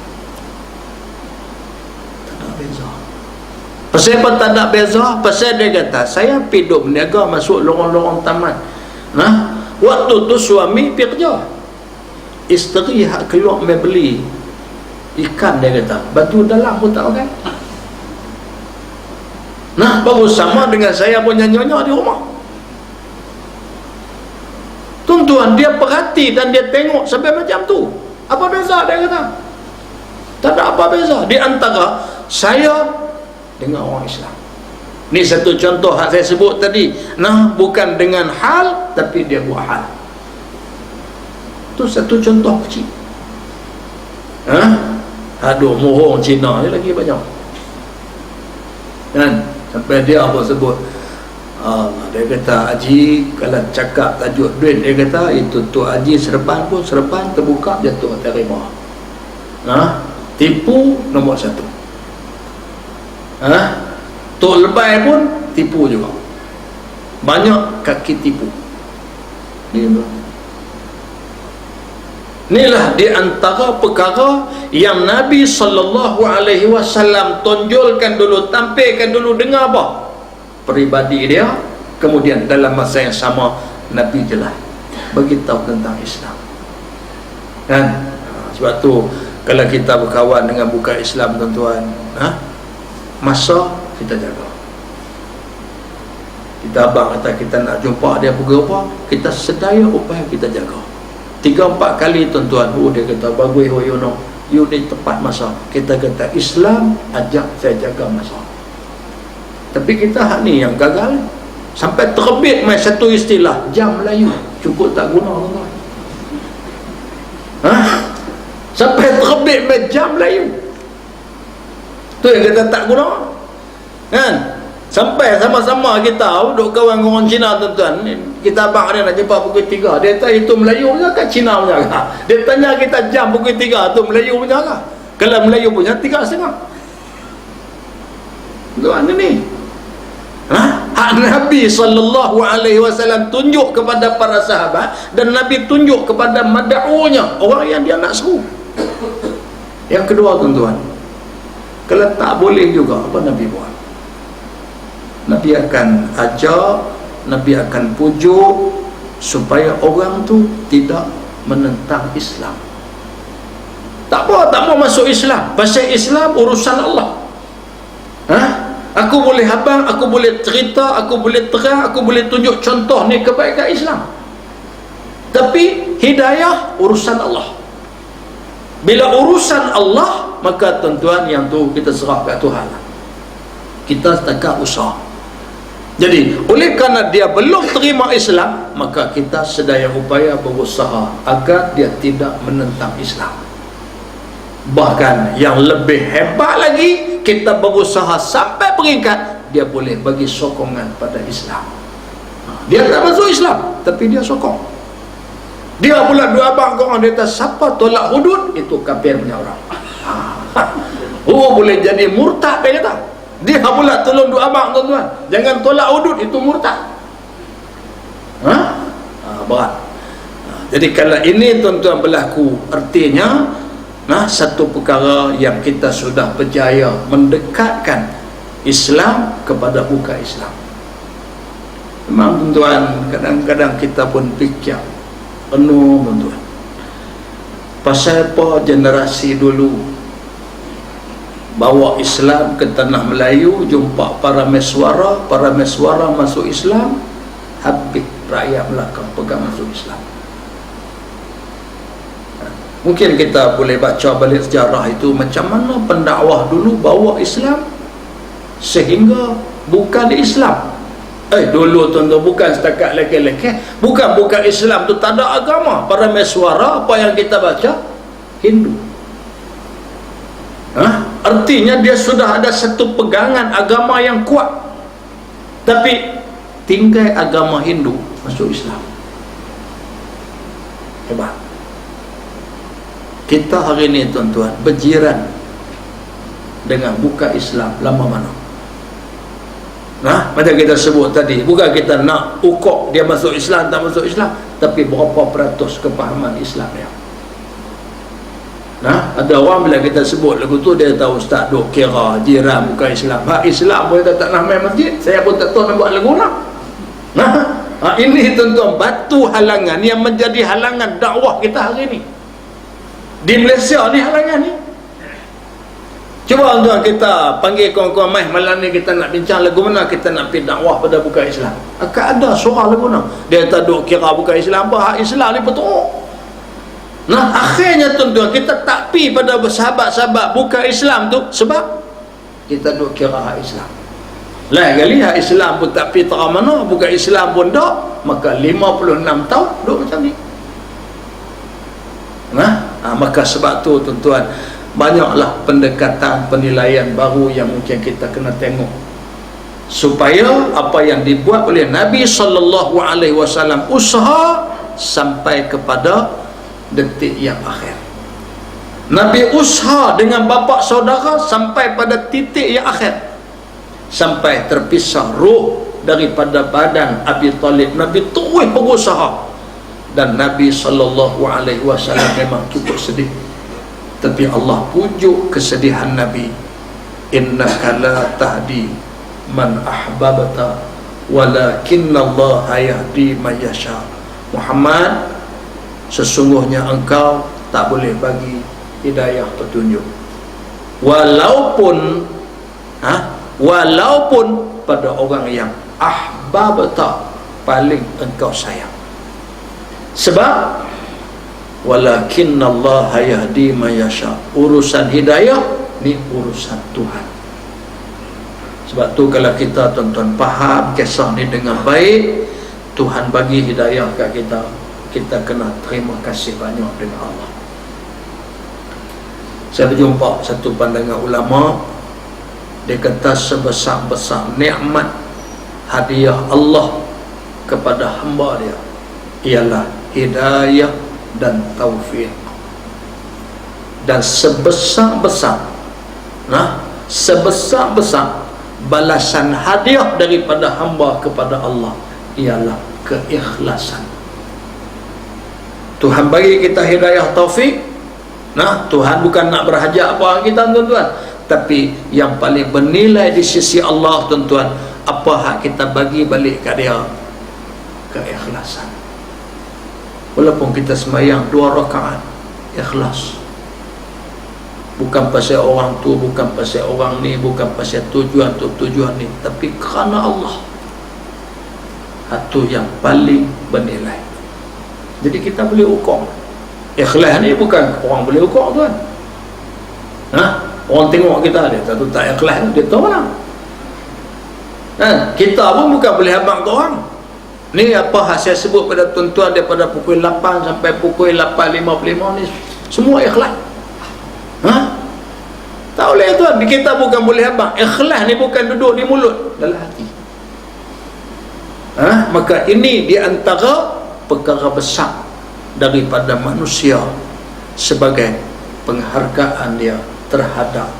Tak ada beza. Pasal apa tak ada beza? Pasal dia kata, saya hidup berniaga, masuk lorong-lorong taman. Waktu tu suami pergi kerja, isteri hak keluar main beli ikan, dia kata batu dalam pun tak makan. Baru sama dengan saya punya nyonya di rumah. Tuan-tuan, dia perhati dan dia tengok sampai macam tu. Apa beza, dia kata? Tak ada apa beza di antara saya dengan orang Islam. Ni satu contoh yang saya sebut tadi. Bukan dengan hal, tapi dia buat hal. Tu satu contoh kecil. Aduh, mohong Cina ni lagi banyak kan, sampai dia apa sebut, dia kata Haji kalau cakap tajuk duit, dia kata itu tu Haji serban pun serban terbuka jatuh atas rimah. Tipu nombor satu. Tok lebay pun tipu juga, banyak kaki tipu. Inilah di antara perkara yang Nabi SAW tonjolkan dulu, tampilkan dulu dengan apa? Peribadi dia. Kemudian dalam masa yang sama Nabi jelas beritahu tentang Islam kan. Sebab tu kalau kita berkawan dengan bukan Islam, tuan-tuan, masa kita jaga. Kita abang kata kita nak jumpa dia pukul apa, kita sedaya upaya kita jaga. 3-4 kali, tuan-tuan, dia kata bagus you ni tepat masa. Kita kata Islam ajak saya jaga masa. Tapi kita hak ni yang gagal. Sampai terbit mai satu istilah jam Melayu, cukup tak guna, tuan-tuan. Sampai terbit mai jam Melayu, tu yang kita tak guna kan. Sampai sama-sama kita duk kawan dengan orang Cina, tuan-tuan, kita abang dia nak jumpa pukul 3, dia kata itu Melayu punya ke Cina punya ke? Dia tanya kita jam pukul 3 tu Melayu punya ke? Kalau Melayu punya 3:30. Tuan ni hak Nabi SAW tunjuk kepada para sahabat, dan Nabi tunjuk kepada mad'unya, orang yang dia nak seru. Yang kedua, tuan-tuan, kalau tak boleh juga, apa Nabi buat? Nabi akan ajak, Nabi akan pujuk supaya orang tu tidak menentang Islam. Tak apa, tak mau masuk Islam, pasal Islam urusan Allah. Aku boleh abang, aku boleh cerita, aku boleh terang, aku boleh tunjuk contoh ni kebaikan Islam, tapi hidayah urusan Allah. Bila urusan Allah, maka tuan-tuan, yang tu kita serah kat Tuhan. Kita setakat usaha. Jadi oleh kerana dia belum terima Islam, maka kita sedaya upaya berusaha agar dia tidak menentang Islam. Bahkan yang lebih hebat lagi, kita berusaha sampai peringkat dia boleh bagi sokongan pada Islam. Dia tak masuk Islam, tapi dia sokong. Dia pula dua abang korang, dia kata siapa tolak hudud itu kafir punya orang. Boleh jadi murtad, dia kata. Dia pula tolong dua abang, tuan-tuan, jangan tolak hudud itu murtad. Berat. Jadi kalau ini, tuan-tuan, berlaku, artinya satu perkara yang kita sudah berjaya mendekatkan Islam kepada bukan Islam. Memang, tuan-tuan, kadang-kadang kita pun fikir penuh, tuan-tuan, pasal apa generasi dulu bawa Islam ke tanah Melayu, jumpa para meswara masuk Islam, habis rakyat Melaka pegang masuk Islam. Mungkin kita boleh baca balik sejarah itu, macam mana pendakwah dulu bawa Islam sehingga bukan Islam. Dulu tuan-tuan, bukan setakat leke-leke, bukan Islam tu tak ada agama. Para meswara apa yang kita baca Hindu. Artinya dia sudah ada satu pegangan agama yang kuat, tapi tinggal agama Hindu masuk Islam. Hebat. Kita hari ini tuan-tuan berjiran dengan buka Islam lama mana. Macam kita sebut tadi, bukan kita nak ukur dia masuk Islam tak masuk Islam, tapi berapa peratus kepahaman Islam dia. Ada orang bila kita sebut lagu tu, dia tahu ustaz duk kira jiran bukan Islam. Islam pun tak nak main masjid, saya pun tak tahu nak buat lagu nak. Ini tuan-tuan batu halangan yang menjadi halangan dakwah kita hari ni di Malaysia ni. Halangan ni, cuba tuan kita panggil kawan-kawan mai malam ni, kita nak bincang lagu mana kita nak pergi dakwah pada bukan Islam. Akan ada suara lagu mana dia tak duk kira bukan Islam apa. Islam ni betul. Akhirnya tuan-tuan kita tak pi pada sahabat-sahabat bukan Islam tu sebab kita duk kira hak Islam. Lain kali hak Islam pun tak pi terang mana, bukan Islam pun tak, maka 56 tahun duk macam ni. Maka sebab tu tuan-tuan, banyaklah pendekatan penilaian baru yang mungkin kita kena tengok supaya apa yang dibuat oleh Nabi SAW usaha sampai kepada detik yang akhir. Nabi usaha dengan bapa saudara sampai pada titik yang akhir, sampai terpisah roh daripada badan Abi Talib. Nabi terus berusaha, dan Nabi SAW memang cukup sedih, tapi Allah pujuk kesedihan Nabi. Innaka la tahdi man ahbabta walakinnallaha yahdi man yasha. Muhammad, sesungguhnya engkau tak boleh bagi hidayah petunjuk, walaupun pada orang yang ahbabta, paling engkau sayang. Sebab walakinnallaha yahdi man yasha, urusan hidayah ni urusan Tuhan. Sebab tu kalau kita tuan-tuan faham kisah ni dengan baik, Tuhan bagi hidayah kat kita, kita kena terima kasih banyak dengan Allah. Saya berjumpa satu pandangan ulama, dia kata sebesar-besar nikmat hadiah Allah kepada hamba dia ialah hidayah dan taufik. Dan sebesar-besar balasan hadiah daripada hamba kepada Allah ialah keikhlasan. Tuhan bagi kita hidayah taufik. Tuhan bukan nak berhajat apa kita tuan-tuan, tapi yang paling bernilai di sisi Allah tuan-tuan, apa hak kita bagi balik kat dia? Keikhlasan. Walaupun kita sembahyang 2 rakaat, ikhlas. Bukan pasal orang tu, bukan pasal orang ni, bukan pasal tujuan tu, tujuan ni, tapi kerana Allah. Itu yang paling bernilai. Jadi kita boleh ukur. Ikhlas ni bukan orang boleh ukur tuan. Orang tengok kita, dia tak ikhlas, dia tahu mana. Kita pun bukan boleh habang ke orang. Ni apa saya sebut pada tuan-tuan, daripada pukul 8 sampai pukul 8.55 ni semua ikhlas. Tak boleh tuan, kita bukan boleh habang. Ikhlas ni bukan duduk di mulut, dalam hati. Maka ini di antara perkara besar daripada manusia sebagai penghargaan dia terhadap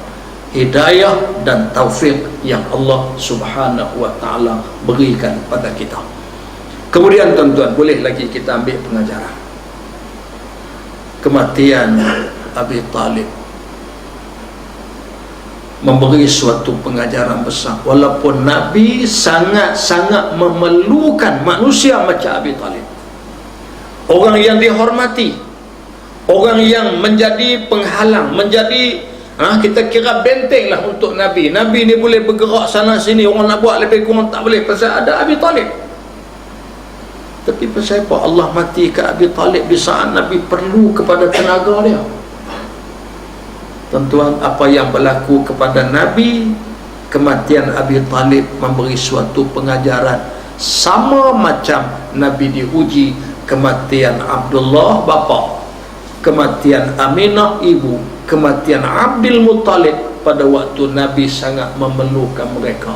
hidayah dan taufik yang Allah Subhanahu wa ta'ala berikan pada kita. Kemudian tuan-tuan, boleh lagi kita ambil pengajaran kematian Abi Talib, memberi suatu pengajaran besar. Walaupun Nabi sangat-sangat memerlukan manusia macam Abi Talib, orang yang dihormati, orang yang menjadi penghalang, menjadi Kita kira benteng lah untuk Nabi. Nabi ni boleh bergerak sana sini, orang nak buat lebih kurang tak boleh pasal ada Abi Talib. Tapi pasal apa Allah matikan Abi Talib di saat Nabi perlu kepada tenaga dia? Tuan-tuan, apa yang berlaku kepada Nabi, kematian Abi Talib memberi suatu pengajaran. Sama macam Nabi diuji kematian Abdullah bapa, kematian Aminah ibu, kematian Abdul Muttalib pada waktu Nabi sangat memerlukan mereka.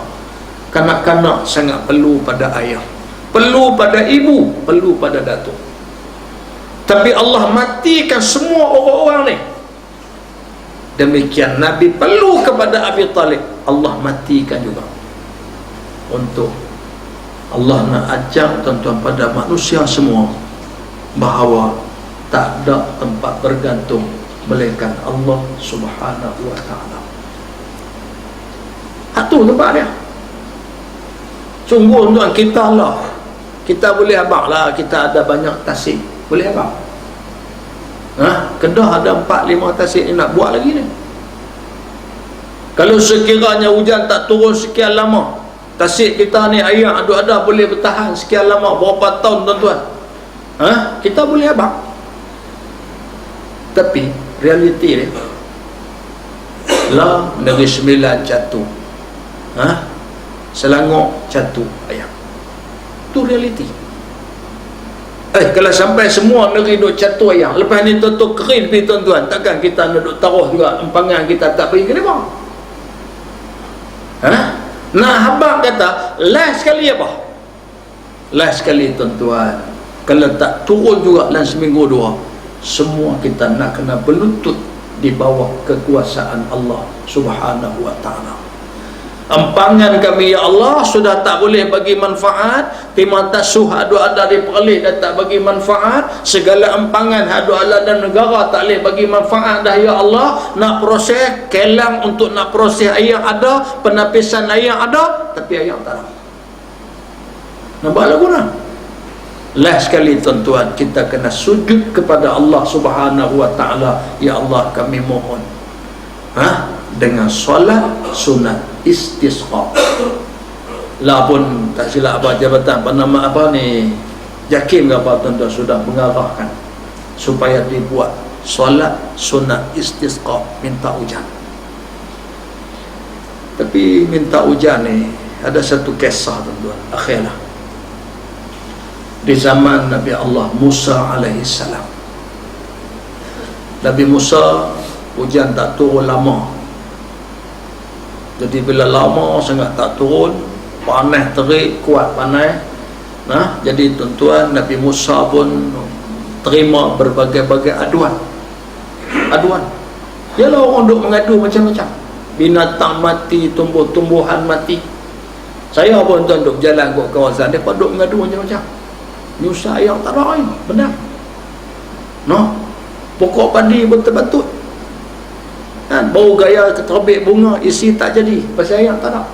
Kanak-kanak sangat perlu pada ayah, perlu pada ibu, perlu pada datuk. Tapi Allah matikan semua orang-orang ni. Demikian Nabi perlu kepada Abi Talib, Allah matikan juga. Untuk Allah nak ajar tuan-tuan pada manusia semua bahawa tak ada tempat bergantung melainkan Allah Subhanahu wa ta'ala. Itu tempat dia. Sungguh tuan, kita lah, kita boleh abang lah, kita ada banyak tasik, boleh abang. Kedah ada 4-5 tasik ni nak buat lagi ni. Kalau sekiranya hujan tak turun sekian lama, tasik kita ni air ada boleh bertahan sekian lama, berapa tahun tuan-tuan, kita boleh abang. Tapi realiti ni lah, Negeri Sembilan jatuh, Selangor jatuh ayam. Tu realiti. Kalau sampai semua negeri duk jatuh ayam, lepas ni tutup kering pergi tuan-tuan, takkan kita nak duk taruh juga empangan kita tak pergi ke depan? Nah, habang kata last sekali apa? Last sekali tuan-tuan, kalau tak turun juga dalam seminggu dua, semua kita nak kena berlutut di bawah kekuasaan Allah Subhanahu wa ta'ala. Empangan kami ya Allah sudah tak boleh bagi manfaat, timah tasuh hadu ada di perlis dah tak bagi manfaat, segala empangan hadu ala dan negara tak boleh bagi manfaat dah ya Allah. Nak proses kelang untuk nak proses air ada, penapisan air ada, tapi air tak ada. Nampak lah guna. Last sekali tuan-tuan, kita kena sujud kepada Allah Subhanahu wa ta'ala. Ya Allah, kami mohon dengan solat sunat istisqa. Lah pun tak silap apa jabatan nama apa ni, Jakim ke apa tuan-tuan sudah mengarahkan supaya dibuat solat sunat istisqa, minta hujan. Tapi minta hujan ni ada satu kisah tuan-tuan, akhirlah di zaman Nabi Allah Musa alaihi salam. Nabi Musa hujan tak turun lama. Jadi bila lama sangat tak turun, panas terik, kuat panas. Jadi tuan-tuan, Nabi Musa pun terima berbagai-bagai aduan. Yalah, orang duk mengadu macam-macam. Binatang mati, tumbuh-tumbuhan mati. Saya pun tuan duk berjalan ke kawasan, mereka duk mengadu macam-macam. Nyusah yang tak ada air, benar. Pokok padi betul-betul. Bau gaya terbit bunga isi tak jadi pasal air tak ada.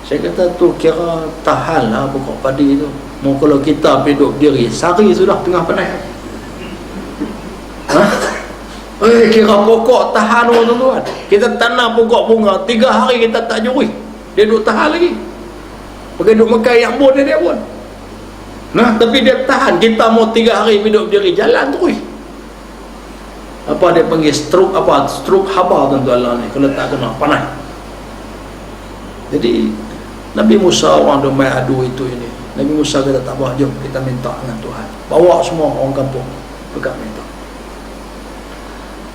Saya kata tu kira tahan lah pokok padi tu. Mau kalau kita hidup diri sehari sudah tengah panas. Kira pokok tahan tuan-tuan. Kita tanam pokok bunga 3 hari kita tak juri, dia duduk tahan lagi. Pakai duduk makan yang bon dia pun. Tapi dia tahan. Kita mau 3 hari hidup diri jalan terus. Apa dia panggil stroke, apa stroke haba tuan-tuan lah ni kalau tak kena panas. Jadi Nabi Musa orang dia main adu itu ini. Nabi Musa kata tak apa, jom kita minta dengan Tuhan. Bawa semua orang kampung pegang minta.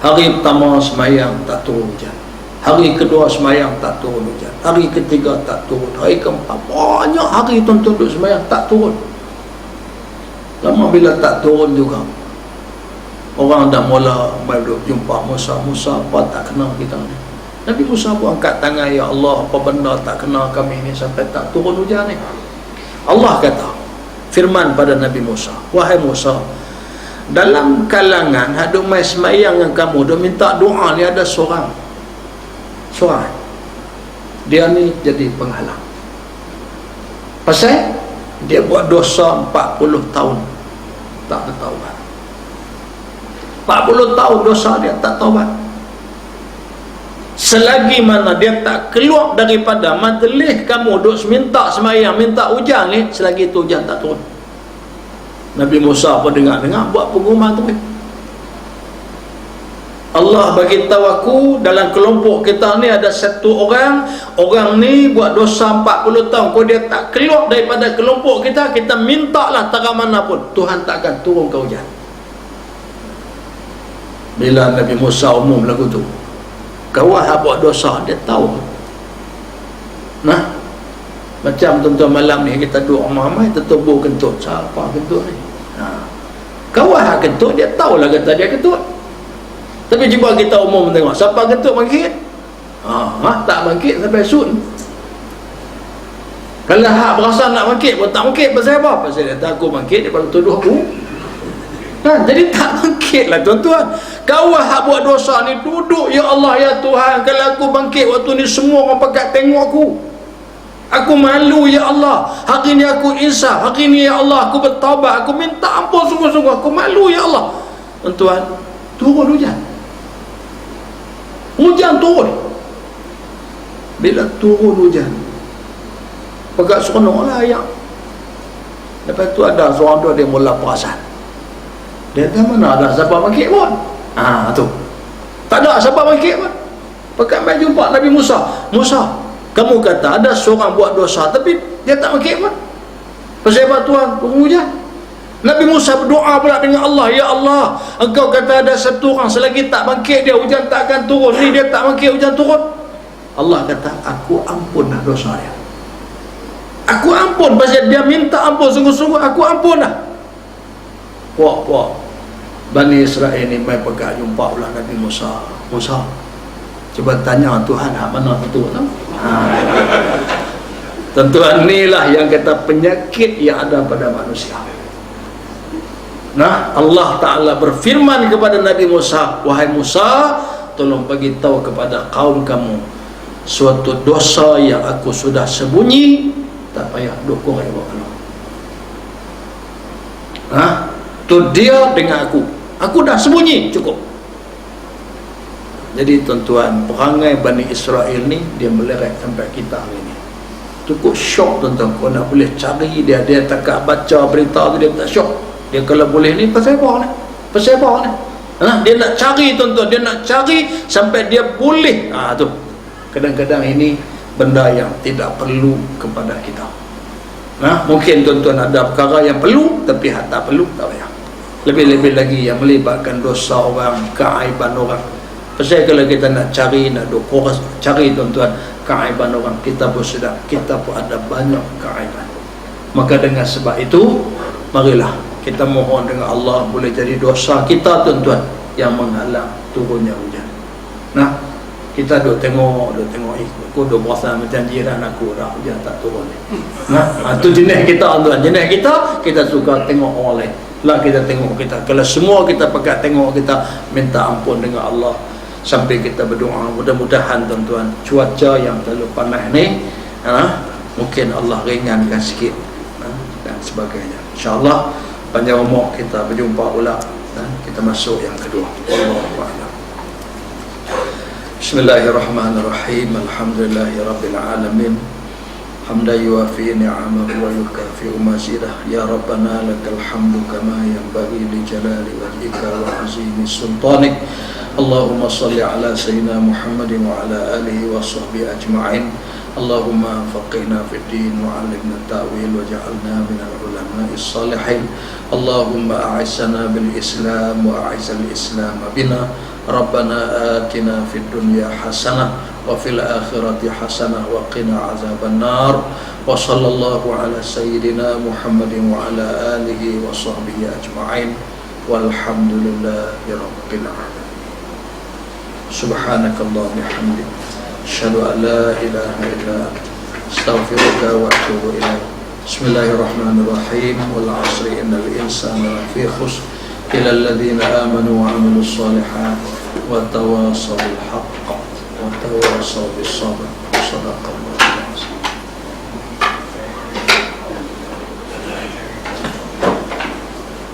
Hari pertama semayang tak turun hujan. Hari kedua semayang tak turun hujan. Hari ketiga tak turun. Hari keempat banyak hari tuan-tuan duduk semayang tak turun. Lama bila tak turun juga, orang dah mula duduk jumpa Musa. Musa, apa tak kenal kita ni? Nabi Musa pun angkat tangan, ya Allah, apa benda tak kenal kami ni sampai tak turun hujan ni? Allah kata, firman pada Nabi Musa, wahai Musa, dalam kalangan haduk mai semayang yang kamu dah minta doa ni ada seorang dia ni jadi penghalang. Pasal dia buat dosa 40 tahun tak bertaubat. 40 tahun dosa dia tak taubat. selagi mana dia tak keluar daripada majlis kamu duk minta semayang, minta hujan ni, selagi itu hujan tak turun. Nabi Musa pun dengar-dengar buat pengumuman tu. Allah bagi tahu aku, dalam kelompok kita ni ada satu orang ni buat dosa 40 tahun. Kalau dia tak keluar daripada kelompok kita, kita mintalah tara mana pun, Tuhan tak akan turunkan hujan. Bila Nabi Musa umum lagu tu, kawan yang buat dosa, dia tahu. Nah, macam tuan-tuan malam ni kita duduk ramai-ramai tertubuh kentut. Siapa kentut ni? Kawan yang kentut, dia tahulah kata dia kentut. Tapi cuba kita umum tengok, siapa kentut bangkit? Tak bangkit sampai sun. Kalau hak berasa nak bangkit pun tak bangkit. Pasal apa? Pasal dia takut bangkit, dia baru tuduh aku. Jadi tak bangkitlah tuan-tuan. Kawan hak buat dosa ni duduk, ya Allah, ya Tuhan, kalau aku bangkit waktu ni semua orang pakat tengok aku. Aku malu, ya Allah. Hari ni aku insaf. Hari ni, ya Allah, aku bertaubat. Aku minta ampun sungguh-sungguh. Aku malu, ya Allah. Tuan-tuan, turun hujan. Hujan turun. Bila turun hujan, pegang seronok lah ayam. Lepas tu ada seorang tu, dia mula perasan. Dia kata, mana ada siapa bangkit pun. Tu tak ada siapa bangkit pun. Pegang mai jumpa Nabi Musa. Musa, kamu kata ada seorang buat dosa, tapi dia tak bangkit pun. Pasal apa Tuhan? Turun hujan. Nabi Musa berdoa pula dengan Allah, ya Allah, engkau kata ada satu orang selagi tak bangkit dia, hujan tak akan turun. Ni dia tak bangkit, hujan turun. Allah kata, aku ampunlah dosa dia. Aku ampun. Pasal dia minta ampun sungguh-sungguh, aku ampun dah. Puak-puak Bani Israel ni mai pegang jumpa pula Nabi Musa. Musa, cuba tanya Tuhan hak mana tu? Tentuan inilah yang kata penyakit yang ada pada manusia. Nah, Allah Ta'ala berfirman kepada Nabi Musa, wahai Musa, tolong bagi tahu kepada kaum kamu suatu dosa yang aku sudah sembunyi, tak payah dukung yang buat kalau. Tu dia dengan aku dah sembunyi, cukup. Jadi tuan-tuan, perangai Bani Israel ni dia meleret sampai kita hari ni. Cukup syok tuan-tuan. Kau nak boleh cari dia tak baca berita tu, dia tak syok. Dia kalau boleh ni pasal apa ni? Pasal apa ni? Dia nak cari tuan-tuan, dia nak cari sampai dia boleh. Tu kadang-kadang ini benda yang tidak perlu kepada kita. Mungkin tuan-tuan ada perkara yang perlu, tapi hak tak perlu, tak payah. Lebih-lebih lagi yang melibatkan dosa orang, keaiban orang. Pasal kalau kita nak cari, nak koras, cari tuan-tuan keaiban orang, kita pun sedar kita pun ada banyak keaiban. Maka dengan sebab itu, marilah kita mohon dengan Allah boleh jadi dosa kita tuan-tuan yang menghalang turunnya hujan. Kita duk tengok aku duk berasa macam jiran aku dah hujan tak turun. Tu jenis kita tuan, jenis kita suka tengok orang lain. Lah kita tengok kita. Kalau semua kita pakat tengok, kita minta ampun dengan Allah sampai kita berdoa, mudah-mudahan tuan-tuan cuaca yang terlalu panas ni mungkin Allah ringankan sikit dan sebagainya. InsyaAllah panjang umur kita berjumpa pula. Kita masuk yang kedua. Allahuakbar. Bismillahirrahmanirrahim. Alhamdulillahirabbil alamin. Hamdan yuwafi ni'amahu wa yukafi'u mazidah. Ya Rabbana lakal hamdu kama yanbaghi li jalali wajhika wa azimi sultanik. Allahumma salli ala sayyidina Muhammadin wa ala alihi wa sahbihi ajma'in. Allahumma faqihna fid din wa 'allimna ta'wil wa ja'alna minal ulama'is salihin. Allahumma a'izna bil Islam wa a'izal Islam bina. Rabbana atina fid dunya hasanah wa fil akhirati hasanah wa qina azaban nar. Wa sallallahu ala sayyidina Muhammadin wa ala alihi wa sahbihi ajma'in. Walhamdulillahi rabbil alamin. Subhanakallah bihamdik, asyhadu an la ilaha illa anta, astaghfiruka wa atubu ilaik. Bismillahirrahmanirrahim. Wal 'asri innal insana lafi khusr illa alladhina amanu wa 'amilus shalihat wa tawassaw bil haqq wa tawassaw bis sabr. Shadaqallah.